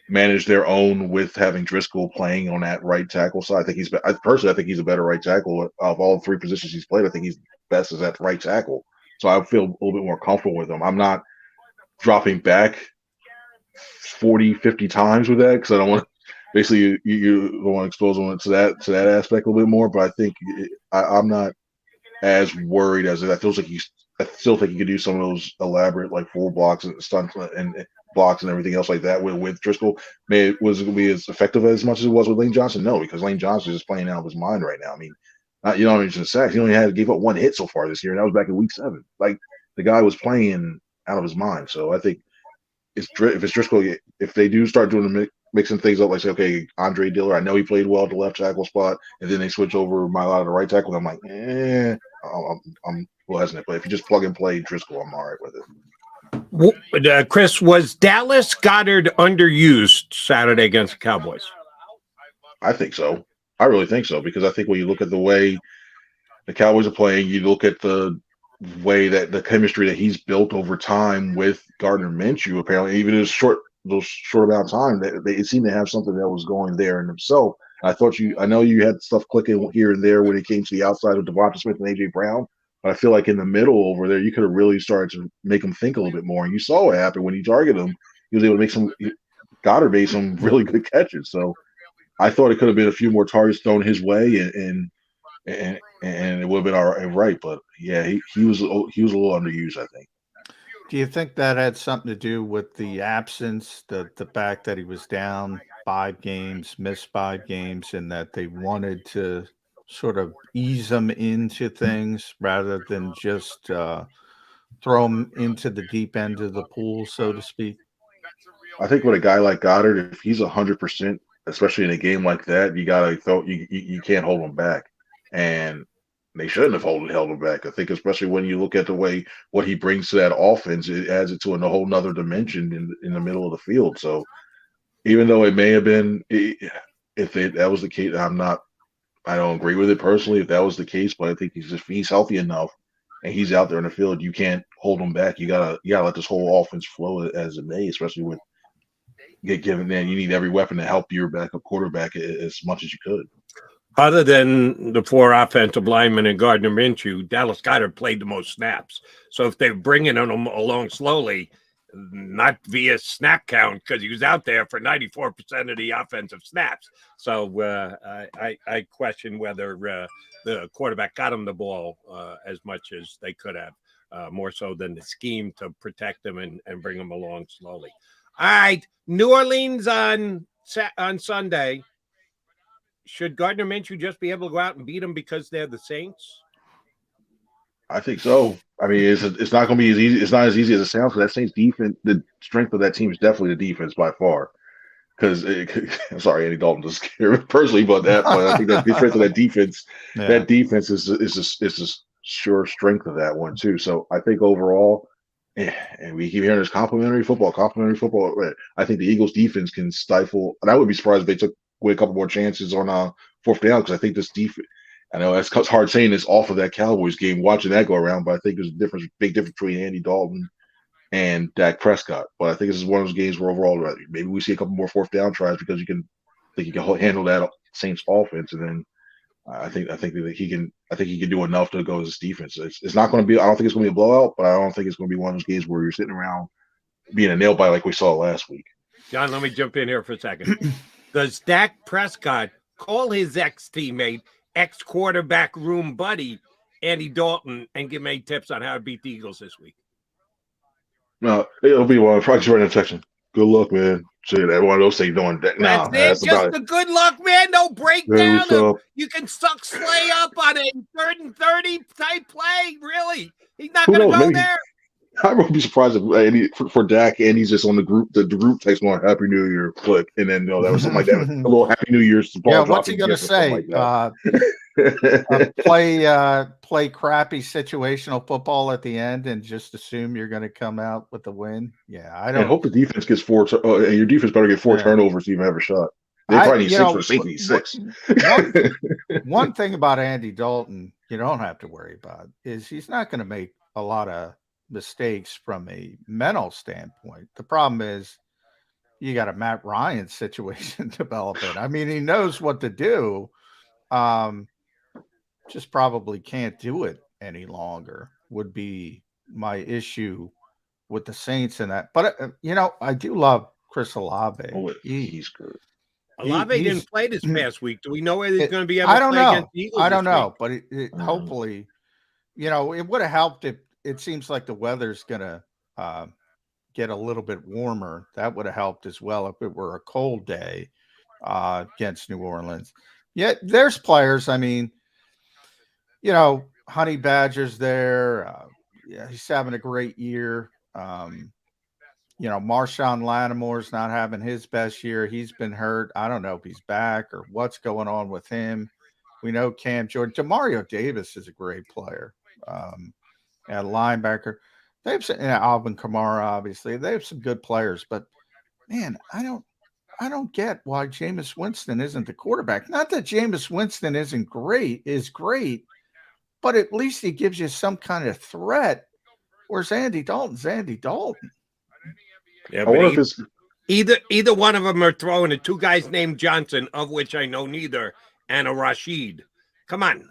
manage their own with having Driscoll playing on that right tackle side. I think I think he's a better right tackle of all three positions he's played. I think he's best as at right tackle. So I feel a little bit more comfortable with him. I'm not dropping back 40, 50 times with that, because I don't want basically you don't want to expose them to that aspect a little bit more. But I think I'm not as worried as it. I still think he could do some of those elaborate like full blocks and stunts and blocks and everything else like that with Driscoll. Was it going to be as effective as much as it was with Lane Johnson? No, because Lane Johnson is just playing out of his mind right now. I mean, you don't mention sacks. He only gave up one hit so far this year, and that was back in week 7. Like, the guy was playing out of his mind. So I think if it's Driscoll, if they do start doing mixing things up, like say, okay, Andre Dillard, I know he played well at the left tackle spot, and then they switch over Mailata to the right tackle, I'm like, I'm hesitant. But if you just plug and play Driscoll, I'm all right with it. Chris, was Dallas Goedert underused Saturday against the Cowboys? I think so. I really think so, because I think when you look at the way the Cowboys are playing, you look at the way that the chemistry that he's built over time with Gardner Minshew, apparently, even in those short amount of time, they seemed to have something that was going there in himself. I know you had stuff clicking here and there when it came to the outside of Devonta Smith and AJ Brown, But I feel like in the middle over there, you could have really started to make him think a little bit more. And you saw what happened when he targeted him. He was able to make Goddard made some really good catches. So I thought it could have been a few more targets thrown his way, and it would have been all right. But yeah, he was a little underused, I think. Do you think that had something to do with the absence, the fact that he was down 5 games, missed 5 games, and that they wanted to sort of ease him into things rather than just throw him into the deep end of the pool, so to speak? I think with a guy like Goddard, if he's 100%, especially in a game like that, you gotta throw. You can't hold him back, and they shouldn't have held him back. I think, especially when you look at the way what he brings to that offense, it adds it to a whole nother dimension in the middle of the field. So even though it may have been, if that was the case, I don't agree with it personally if that was the case, but I think he's healthy enough and he's out there in the field, you can't hold him back. You gotta let this whole offense flow as it may, especially with given that you need every weapon to help your backup quarterback as much as you could. Other than the 4 offensive linemen and Gardner Minshew, Dallas Goedert played the most snaps. So if they're bringing him along slowly, not via snap count, because he was out there for 94% of the offensive snaps. So I question whether the quarterback got him the ball as much as they could have, more so than the scheme to protect him and bring him along slowly. All right, New Orleans on Sunday. Should Gardner Minshew just be able to go out and beat them because they're the Saints? I think so. I mean, it's not going to be as easy. It's not as easy as it sounds. Because that Saints defense, the strength of that team is definitely the defense by far. Because I'm sorry, Andy Dalton doesn't care personally about that, but I think that the strength of that defense, that defense is a sure strength of that one too. So I think overall, and we keep hearing this complimentary football. I think the Eagles defense can stifle, and I would be surprised if they took away a couple more chances on 4th down, because I think this defense. I know it's hard saying this off of that Cowboys game, watching that go around, but I think there's a big difference between Andy Dalton and Dak Prescott. But I think this is one of those games where overall, maybe we see a couple more 4th down tries because you can handle that Saints offense, and then I think that he can do enough to go as his defense. It's not going to be. I don't think it's going to be a blowout, but I don't think it's going to be one of those games where you're sitting around being a nail biter like we saw last week. John, let me jump in here for a second. Does Dak Prescott call his ex-teammate, ex-quarterback room buddy, Andy Dalton, and give him any tips on how to beat the Eagles this week? No, it'll be one. Probably just right in the section. Good luck, man. Say that one of those things doing that. No, that's just the good luck, man. No breakdown. You can suck Slay up on a 3rd and 30 type play. Really, he's not going to go there. I won't be surprised if for Dak, Andy's just on the group text going "Happy New Year," click, and then that was something like that. A little Happy New Year's. Yeah, what's he going to say? Play crappy situational football at the end and just assume you're going to come out with the win. Yeah, I don't. I hope the defense gets 4. And your defense better get 4 turnovers to even have a shot. They probably need 6 for safety. 6. One thing about Andy Dalton, you don't have to worry about is he's not going to make a lot of mistakes from a mental standpoint. The problem is you got a Matt Ryan situation developing. I mean, he knows what to do. Just probably can't do it any longer would be my issue with the Saints in that. But I do love Chris Olave. Oh, he's good. Olave didn't play this past week. Do we know whether he's going to be able to play against the Eagles? I don't know, but hopefully, it would have helped if it seems like the weather's going to get a little bit warmer. That would have helped as well if it were a cold day against New Orleans. Yet there's players. I mean, Honey Badger's there. He's having a great year. Marshawn Lattimore's not having his best year. He's been hurt. I don't know if he's back or what's going on with him. We know Cam Jordan. Demario Davis is a great player. At linebacker, they have Alvin Kamara. Obviously, they have some good players, but man, I don't get why Jameis Winston isn't the quarterback. Not that Jameis Winston is great, but at least he gives you some kind of threat. Whereas Andy Dalton's Andy Dalton. Yeah, but either one of them are throwing at 2 guys named Johnson, of which I know neither, and a Rashid. Come on.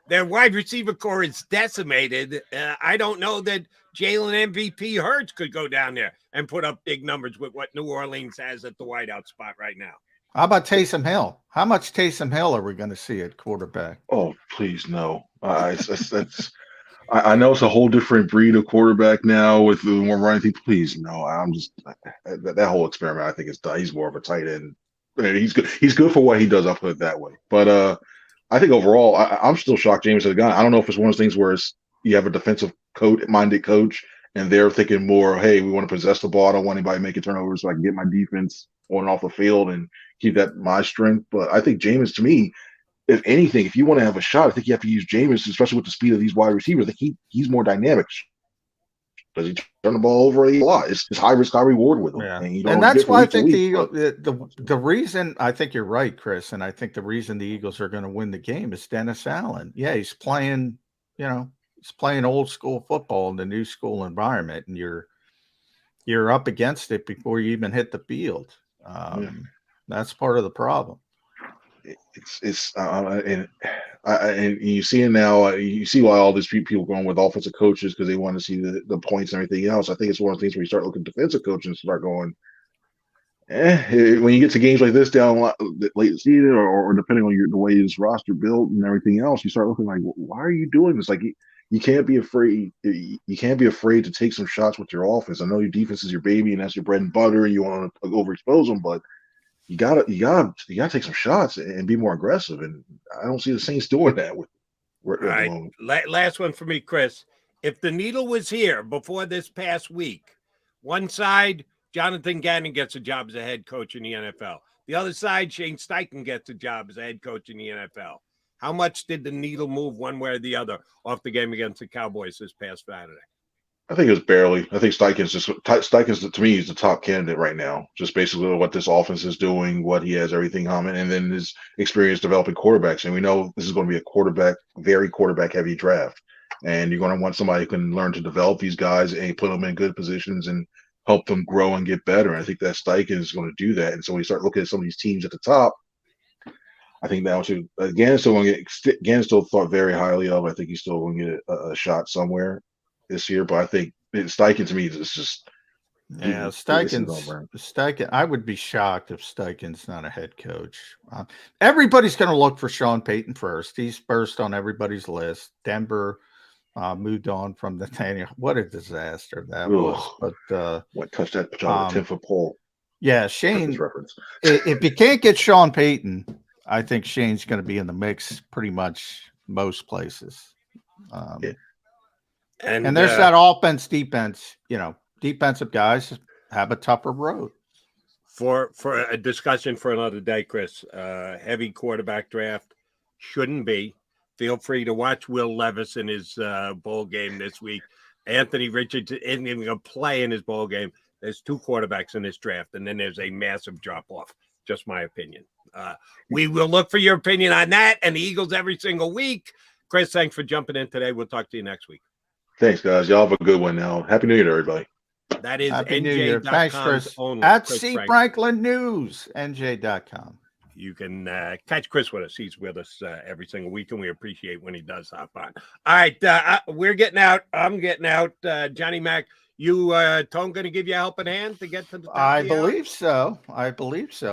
their wide receiver core is decimated. I don't know that Jalen MVP Hurts could go down there and put up big numbers with what New Orleans has at the wideout spot right now. How about Taysom Hill? How much Taysom Hill are we going to see at quarterback? Oh, please no. I know it's a whole different breed of quarterback now with the more running thing. Please no. I'm just that whole experiment. I think is done. He's more of a tight end. He's good. He's good for what he does. I'll put it that way. But I think overall, I'm still shocked James has gone. I don't know if it's one of those things where you have a defensive minded coach and they're thinking more, hey, we want to possess the ball. I don't want anybody making turnovers so I can get my defense on and off the field and keep that my strength. But I think Jameis, to me, if anything, if you want to have a shot, I think you have to use Jameis, especially with the speed of these wide receivers. I think he's more dynamic. Does he turn the ball over a lot? It's high risk, high reward with him. Yeah. And that's why I think the reason I think you're right, Chris, and I think the reason the Eagles are going to win the game is Dennis Allen. Yeah, he's playing, he's playing old school football in the new school environment, and you're up against it before you even hit the field. That's part of the problem. And you see it now. You see why all these people going with offensive coaches because they want to see the points and everything else. I think it's one of the things where you start looking at defensive coaches and start going, when you get to games like this down late in the season, or depending on the way his roster built and everything else, you start looking like, why are you doing this? Like you can't be afraid. You can't be afraid to take some shots with your offense. I know your defense is your baby and that's your bread and butter, and you want to overexpose them, but you gotta take some shots and be more aggressive. And I don't see the Saints doing that with. All right, last one for me, Chris. If the needle was here before this past week, one side, Jonathan Gannon gets a job as a head coach in the NFL. The other side, Shane Steichen gets a job as a head coach in the NFL. How much did the needle move one way or the other off the game against the Cowboys this past Saturday? I think it was barely. I think Steichen's to me, he's the top candidate right now. Just basically what this offense is doing, what he has, everything humming, and then his experience developing quarterbacks. And we know this is going to be a very quarterback heavy draft. And you're going to want somebody who can learn to develop these guys and put them in good positions and help them grow and get better. And I think that Steichen is going to do that. And so when you start looking at some of these teams at the top, I think that should Gannon still thought very highly of. I think he's still going to get a shot somewhere this year, but I think Steichen to me is just Steichen. I would be shocked if Steichen's not a head coach. Everybody's going to look for Sean Payton first. He's first on everybody's list. Denver moved on from Nathaniel. What a disaster that was! But what touched that 10-foot pole? Yeah, Shane. If you can't get Sean Payton, I think Shane's going to be in the mix pretty much most places. And there's that offense, defense, defensive guys have a tougher road. For a discussion for another day, Chris, heavy quarterback draft shouldn't be. Feel free to watch Will Levis in his bowl game this week. Anthony Richards isn't even going to play in his bowl game. There's two quarterbacks in this draft, and then there's a massive drop-off. Just my opinion. We will look for your opinion on that and the Eagles every single week. Chris, thanks for jumping in today. We'll talk to you next week. Thanks, guys. Y'all have a good one now. Happy New Year to everybody. That is Happy New Year. Thanks, Chris. At C. Franklin News, NJ.com. You can catch Chris with us. He's with us every single week, and we appreciate when he does hop on. All right, we're getting out. I'm getting out. Johnny Mac, Tone going to give you a helping hand to get to the top? I believe so.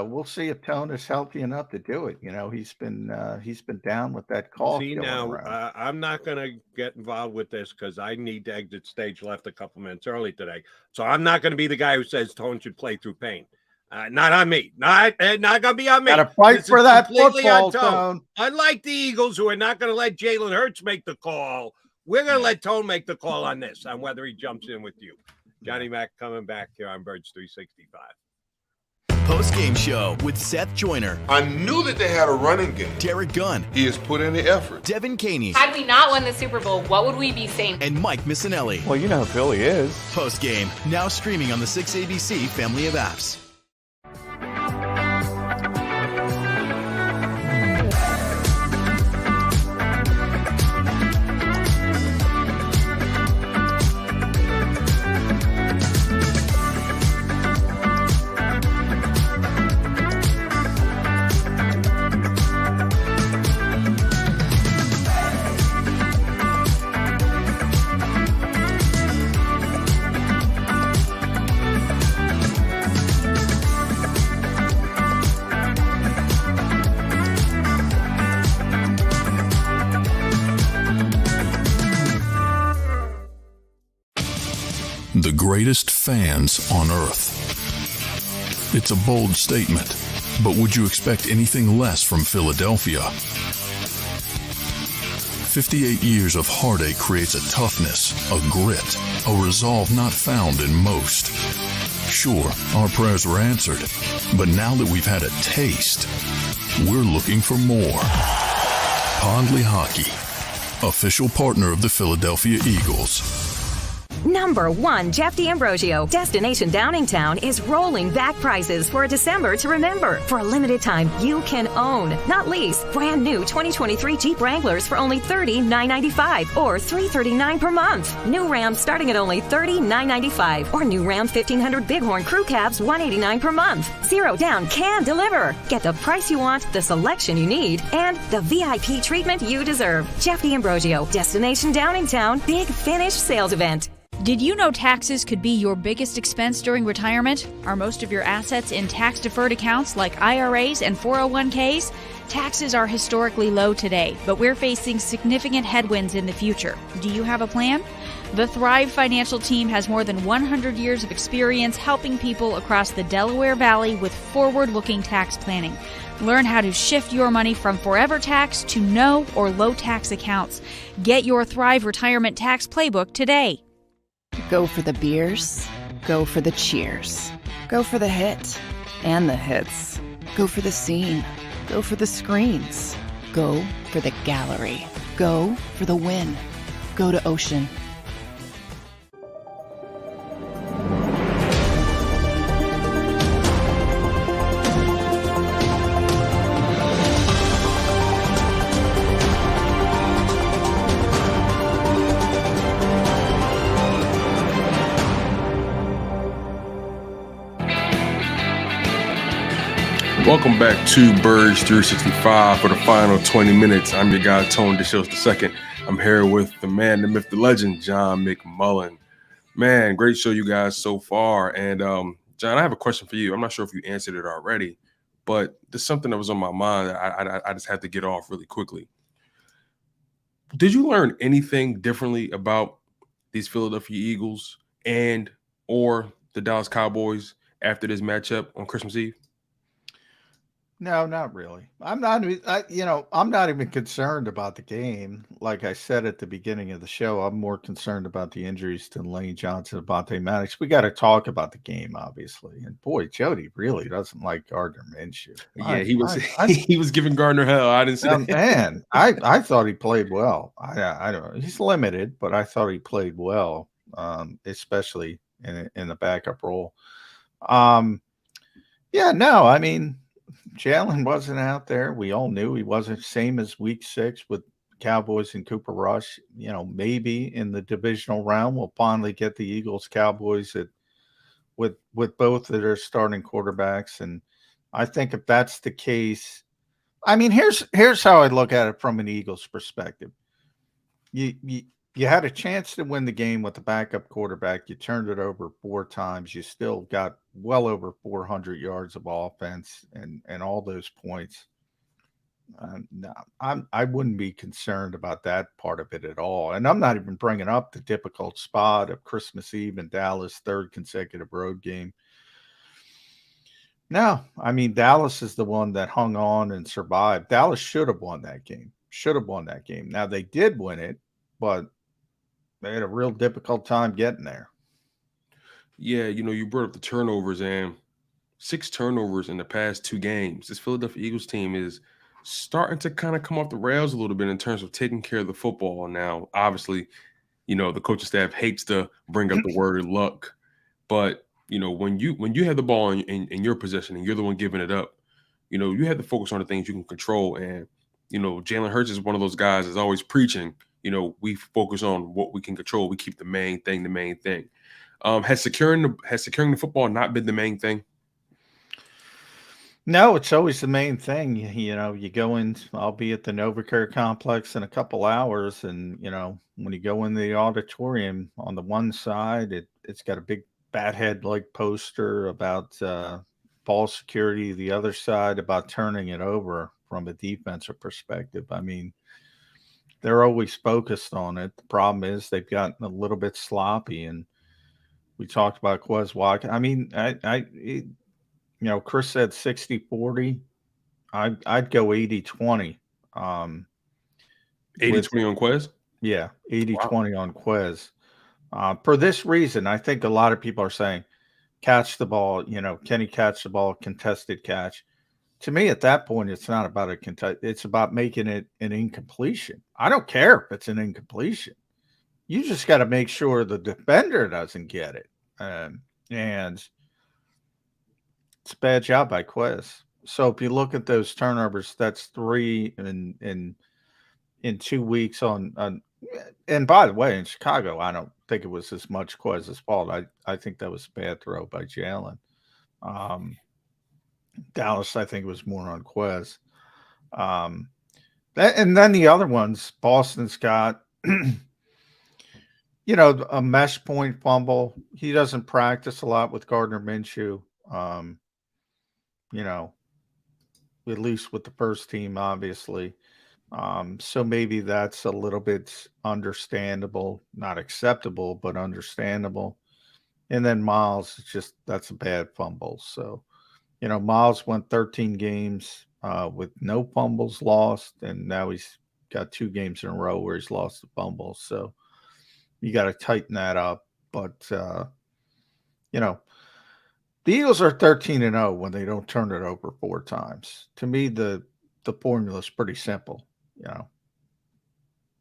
We'll see if Tone is healthy enough to do it. He's been down with that cough. See, now I'm not going to get involved with this because I need to exit stage left a couple minutes early today. So I'm not going to be the guy who says Tone should play through pain. Not on me. Not going to be on me. Got to fight for that football, Tone. Unlike the Eagles, who are not going to let Jalen Hurts make the call, we're going to let Tone make the call on this, on whether he jumps in with you. Johnny Mac coming back here on Birds 365. Post-game show with Seth Joyner. I knew that they had a running game. Derek Gunn. He has put in the effort. Devin Caney. Had we not won the Super Bowl, what would we be saying? And Mike Missinelli. Well, you know who Philly is. Post-game, now streaming on the 6ABC family of apps. the greatest fans on earth. It's a bold statement, but would you expect anything less from Philadelphia? 58 years of heartache creates a toughness, a grit, a resolve not found in most. Sure, our prayers were answered, but now that we've had a taste, we're looking for more. Pondley Hockey, official partner of the Philadelphia Eagles. Number 1, Jeff D'Ambrosio. Destination Downingtown is rolling back prices for a December to remember. For a limited time, you can own, not lease, brand new 2023 Jeep Wranglers for only $30,995 or $339 per month. New Ram starting at only $30,995 or new Ram 1500 Bighorn Crew Cabs $189 per month. Zero down can deliver. Get the price you want, the selection you need, and the VIP treatment you deserve. Jeff D'Ambrosio, Destination Downingtown, Big Finish Sales Event. Did you know taxes could be your biggest expense during retirement? Are most of your assets in tax-deferred accounts like IRAs and 401ks? Taxes are historically low today, but we're facing significant headwinds in the future. Do you have a plan? The Thrive Financial team has more than 100 years of experience helping people across the Delaware Valley with forward-looking tax planning. Learn how to shift your money from forever tax to no or low tax accounts. Get your Thrive Retirement Tax Playbook today. Go for the beers, go for the cheers, go for the hit and the hits, go for the scene, go for the screens, go for the gallery, go for the win, go to Ocean. Welcome back to Birds 365 for the final 20 minutes. I'm your guy, Tone DeShields II. I'm here with the man, the myth, the legend, John McMullen. Man, great show, you guys, so far. And, John, I have a question for you. I'm not sure if you answered it already, but there's something that was on my mind that I just had to get off really quickly. Did you learn anything differently about these Philadelphia Eagles and or the Dallas Cowboys after this matchup on Christmas Eve? No, not really. I'm not even concerned about the game. Like I said at the beginning of the show, I'm more concerned about the injuries to Lane Johnson and Vontae Maddox. We got to talk about the game, obviously. And boy, Jody really doesn't like Gardner Minshew. Yeah, he was giving Gardner hell. I didn't see that. Man, I thought he played well. I don't know. He's limited, but I thought he played well, especially in the backup role. Jalen wasn't out there. We all knew he wasn't. Same as week 6 with Cowboys and Cooper Rush. Maybe in the divisional round we'll finally get the Eagles Cowboys with both of their starting quarterbacks. And I think if that's the case, here's how I look at it from an Eagles perspective. You had a chance to win the game with the backup quarterback. You turned it over 4 times. You still got well over 400 yards of offense and all those points. No, I wouldn't be concerned about that part of it at all. And I'm not even bringing up the difficult spot of Christmas Eve in Dallas, 3rd consecutive road game. No, Dallas is the one that hung on and survived. Dallas should have won that game. Now, they did win it, but they had a real difficult time getting there. Yeah, you brought up the turnovers, and 6 turnovers in the past 2 games. This Philadelphia Eagles team is starting to kind of come off the rails a little bit in terms of taking care of the football. Now, obviously, the coaching staff hates to bring up the word luck, but when you have the ball in your possession and you're the one giving it up, you have to focus on the things you can control. And Jalen Hurts is one of those guys that's always preaching. We focus on what we can control. We keep the main thing the main thing. Has securing the football not been the main thing? No, it's always the main thing. You go in, I'll be at the Novacare complex in a couple hours. And, when you go in the auditorium on the one side, it's got a big Bathead-like poster about ball security. The other side about turning it over from a defensive perspective. They're always focused on it. The problem is they've gotten a little bit sloppy. And, We talked about Quez Watkins. I mean, Chris said 60-40. I'd go 80-20. 80-20 on Quez? Yeah, 80-20 on Quez. For this reason, I think a lot of people are saying, catch the ball, can he catch the ball, contested catch? To me, at that point, it's not about a contest. It's about making it an incompletion. I don't care if it's an incompletion. You just got to make sure the defender doesn't get it. And it's a bad job by Quez. So if you look at those turnovers, that's 3 in 2 weeks on. And by the way, in Chicago, I don't think it was as much Quez's fault. I think that was a bad throw by Jalen. Dallas, I think it was more on Quez. And then the other ones, Boston's got, a mesh point fumble. He doesn't practice a lot with Gardner Minshew. At least with the first team, obviously. So maybe that's a little bit understandable, not acceptable, but understandable. And then Miles, that's a bad fumble. So, Miles went 13 games with no fumbles lost, and now he's got 2 games in a row where he's lost a fumble. So you got to tighten that up. But, the Eagles are 13-0 when they don't turn it over 4 times. To me, the formula is pretty simple.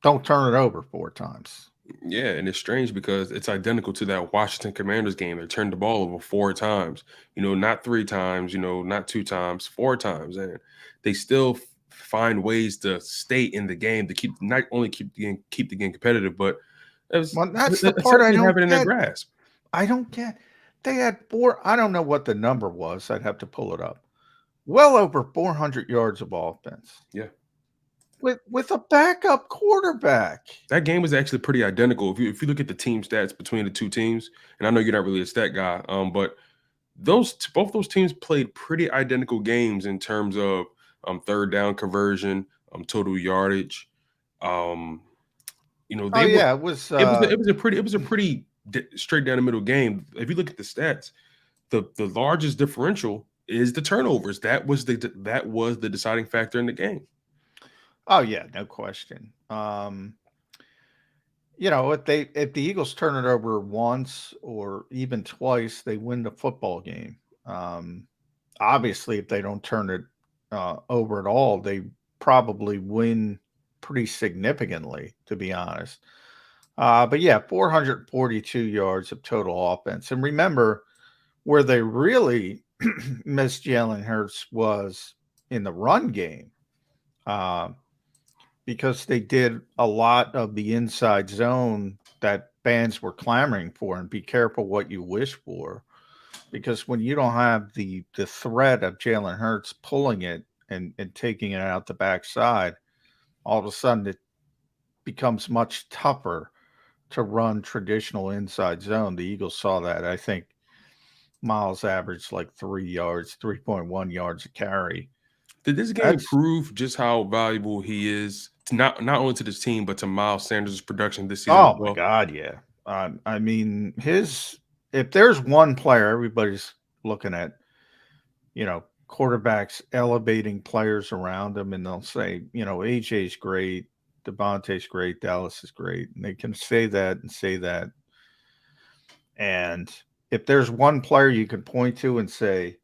Don't turn it over 4 times. Yeah, and it's strange because it's identical to that Washington Commanders game. They turned the ball over 4 times, not 3 times, not 2 times, 4 times. And they still find ways to stay in the game to not only keep the game competitive, but that's the part I don't have it in get. their grasp. I don't get. They had 4. I don't know what the number was. I'd have to pull it up. Well over 400 yards of offense. Yeah. With a backup quarterback. That game was actually pretty identical. If you look at the team stats between the 2 teams, and I know you're not really a stat guy, but both those teams played pretty identical games in terms of third down conversion, total yardage. It was a pretty straight down the middle game. If you look at the stats, the largest differential is the turnovers. That was the deciding factor in the game. Oh yeah, no question. If the Eagles turn it over once or even twice, they win the football game. Obviously, if they don't turn it over at all, they probably win pretty significantly, to be honest. But yeah, 442 yards of total offense. And remember, where they really missed Jalen Hurts was in the run game. Because they did a lot of the inside zone that fans were clamoring for, and be careful what you wish for, because when you don't have the threat of Jalen Hurts pulling it and taking it out the backside, all of a sudden it becomes much tougher to run traditional inside zone. The Eagles saw that. I think Miles averaged like 3.1 yards a carry. Did this game prove just how valuable he is, not only to this team, but to Miles Sanders' production this season? Oh, my God, yeah. I mean, if there's one player everybody's looking at, quarterbacks elevating players around them, and they'll say, AJ's great, Devontae's great, Dallas is great. And they can say that and say that. And if there's one player you can point to and say,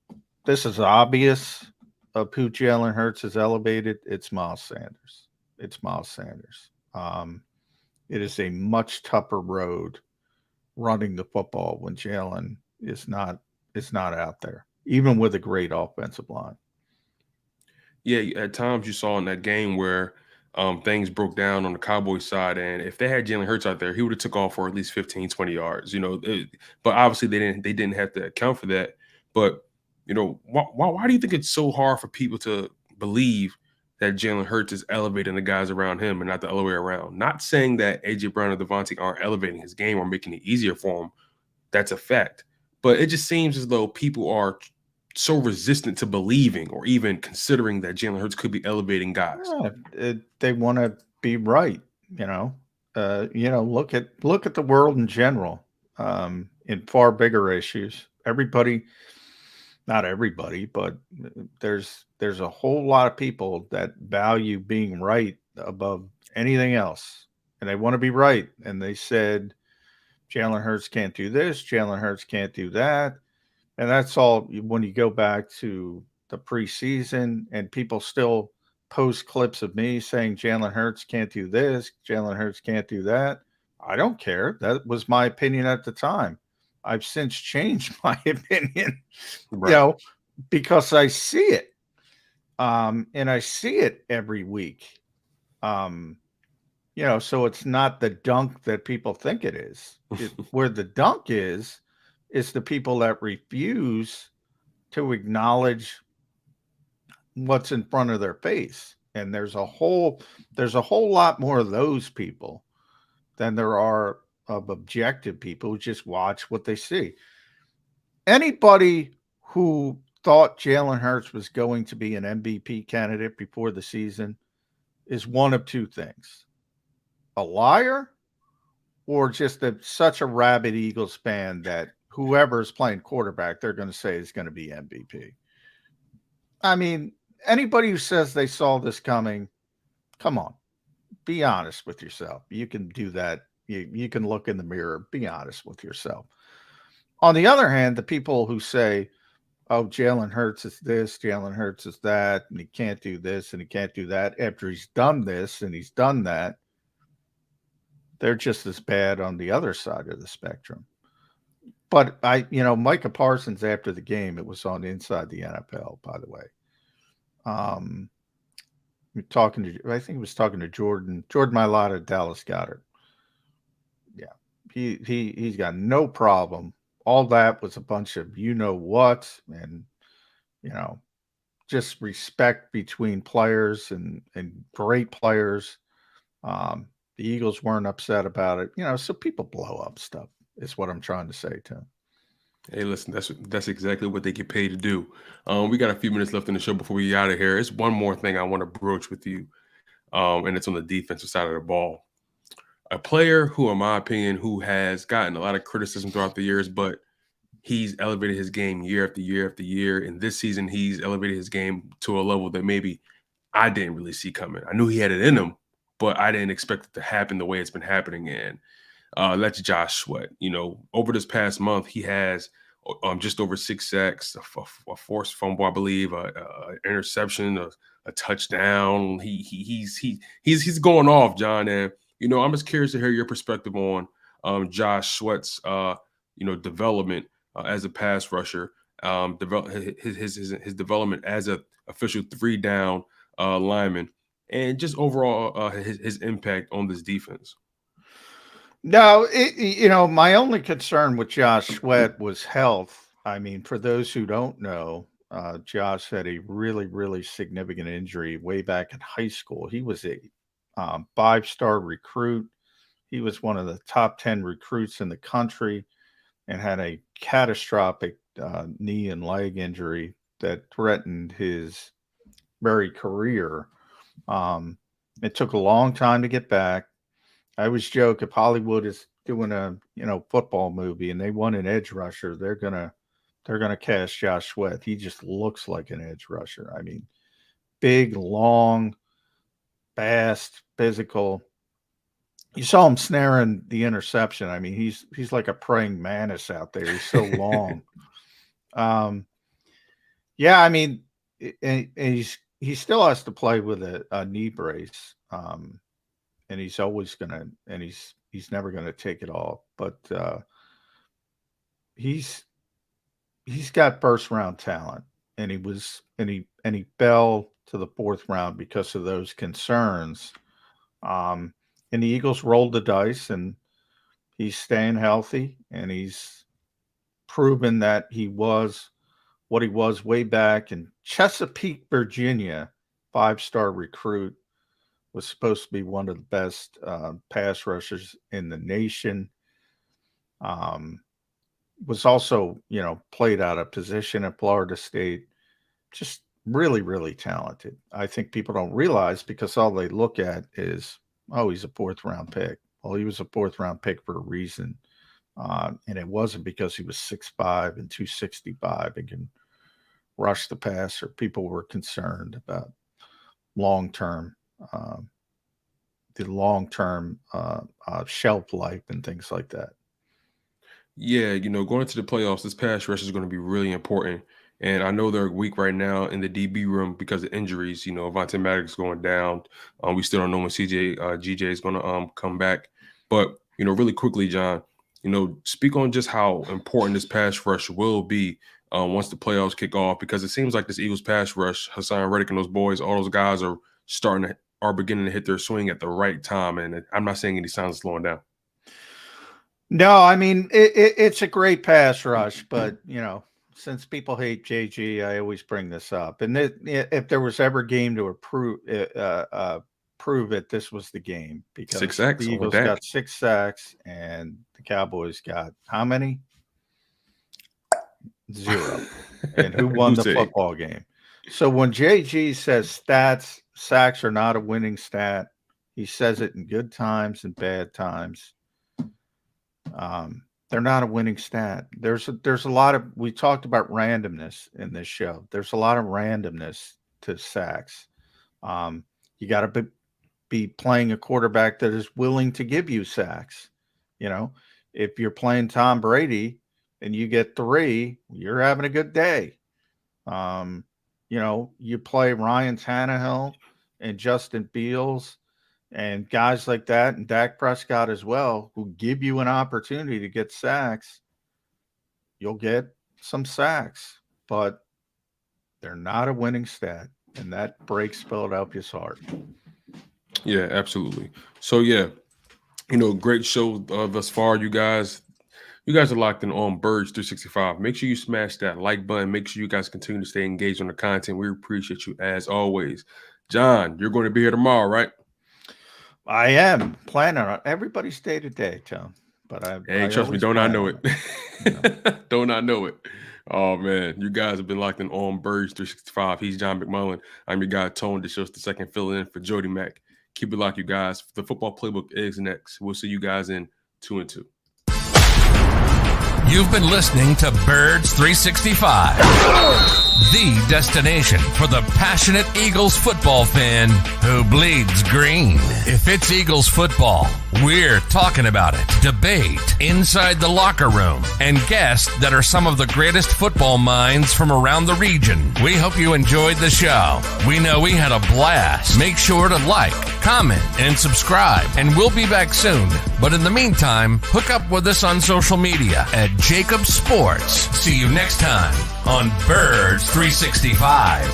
this is obvious of who Jalen Hurts is elevated, it's Miles Sanders. It is a much tougher road running the football when Jalen is not out there, even with a great offensive line. Yeah, at times you saw in that game where things broke down on the Cowboys side, and if they had Jalen Hurts out there, he would have took off for at least 15, 20 yards. But obviously they didn't have to account for that. But why do you think it's so hard for people to believe that Jalen Hurts is elevating the guys around him and not the other way around? Not saying that A.J. Brown or Devontae aren't elevating his game or making it easier for him. That's a fact. But it just seems as though people are so resistant to believing or even considering that Jalen Hurts could be elevating guys. Yeah, they want to be right. Look at the world in general. in far bigger issues. Everybody, not everybody, but there's a whole lot of people that value being right above anything else. And they want to be right. And they said, Jalen Hurts can't do this, Jalen Hurts can't do that. And that's all when you go back to the preseason and people still post clips of me saying Jalen Hurts can't do this, Jalen Hurts can't do that. I don't care. That was my opinion at the time. I've since changed my opinion, Right. because I see it. And I see it every week. So it's not the dunk that people think it is. Where the dunk is the people that refuse to acknowledge what's in front of their face. And there's a whole lot more of those people than there are of objective people who just watch what they see. Anybody who thought Jalen Hurts was going to be an MVP candidate before the season is one of two things: a liar, or just such a rabid Eagles fan that whoever's playing quarterback, they're going to say is going to be MVP. I mean, anybody who says they saw this coming, come on, be honest with yourself. You can do that. You can look in the mirror, be honest with yourself. On the other hand, the people who say, oh, Jalen Hurts is this, Jalen Hurts is that, and he can't do this and he can't do that after he's done this and he's done that, they're just as bad on the other side of the spectrum. But Micah Parsons after the game, it was on Inside the NFL, by the way. I think he was talking to Jordan Mailata, Dallas Goedert. Yeah, he's got no problem. All that was a bunch of what, and just respect between players and great players. The Eagles weren't upset about it, so people blow up stuff is what I'm trying to say, Tim. Hey, listen, that's exactly what they get paid to do. We got a few minutes left in the show before we get out of here. It's one more thing I want to broach with you, and it's on the defensive side of the ball. A player who, in my opinion, who has gotten a lot of criticism throughout the years, but he's elevated his game year after year after year. And this season, he's elevated his game to a level that maybe I didn't really see coming. I knew he had it in him, but I didn't expect it to happen the way it's been happening. And that's Josh Sweat. Over this past month, he has just over 6 sacks, a forced fumble, I believe, a interception, a touchdown. He's going off, John. And I'm just curious to hear your perspective on Josh Sweat's development as a pass rusher, his development as an official 3-down lineman, and just overall his impact on this defense. No, my only concern with Josh Sweat was health. I mean, for those who don't know, Josh had a really, really significant injury way back in high school. He was a 5-star recruit. He was one of the top 10 recruits in the country and had a catastrophic knee and leg injury that threatened his very career. It took a long time to get back. I always joke, if Hollywood is doing a football movie and they want an edge rusher, they're gonna cast Josh Sweat. He just looks like an edge rusher. I mean, big, long, fast, physical. You saw him snaring the interception. I mean, he's like a praying mantis out there. He's so long. Yeah, I mean, and he still has to play with a knee brace. And he's always he's never gonna take it off. But he's got first round talent, and he fell to the 4th round because of those concerns. And the Eagles rolled the dice, and he's staying healthy, and he's proven that he was what he was way back in Chesapeake, Virginia. 5-star recruit, was supposed to be one of the best pass rushers in the nation. Was also, played out of position at Florida State. Just really, really talented. I think people don't realize, because all they look at is, oh, he's a 4th round pick. Well, he was a 4th round pick for a reason. And it wasn't because he was 6'5" and 265 and can rush the passer. People were concerned about long-term shelf life and things like that. Yeah, going into the playoffs, this pass rush is going to be really important. And I know they're weak right now in the DB room because of injuries. Avonte Maddox going down. We still don't know when GJ is going to come back. But, really quickly, John, speak on just how important this pass rush will be once the playoffs kick off, because it seems like this Eagles pass rush, Hassan Reddick and those boys, all those guys are beginning to hit their swing at the right time. And I'm not saying any signs of slowing down. No, I mean, it's a great pass rush, but, since people hate JG, I always bring this up. And if there was ever a game to prove it, this was the game, because 6 sacks. The Eagles got 6 sacks and the Cowboys got how many? 0. And who won the football game? So when JG says sacks are not a winning stat, he says it in good times and bad times. They're not a winning stat. There's a lot of, we talked about randomness in this show. There's a lot of randomness to sacks. You got to be playing a quarterback that is willing to give you sacks. If you're playing Tom Brady and you get 3, you're having a good day. You play Ryan Tannehill and Justin Fields and guys like that, and Dak Prescott as well, who give you an opportunity to get sacks, you'll get some sacks, but they're not a winning stat, and that breaks Philadelphia's heart. Yeah, absolutely. So, yeah, great show thus far, you guys. You guys are locked in on Birds 365. Make sure you smash that like button. Make sure you guys continue to stay engaged on the content. We appreciate you as always. John, you're going to be here tomorrow, right? I am planning on everybody's day to day, John. But trust me, don't I know it? Don't I know it? Oh man, you guys have been locked in on Birds 365. He's John McMullen. I'm your guy Tone DeShos II, filling in for Jody Mack. Keep it locked, you guys. The football playbook is next. We'll see you guys in 2 and 2. You've been listening to Birds 365, the destination for the passionate Eagles football fan who bleeds green. If it's Eagles football, we're talking about it. Debate, inside the locker room, and guests that are some of the greatest football minds from around the region. We hope you enjoyed the show. We know we had a blast. Make sure to like, comment, and subscribe, and we'll be back soon. But in the meantime, hook up with us on social media at JAKIB Sports. See you next time on Birds 365.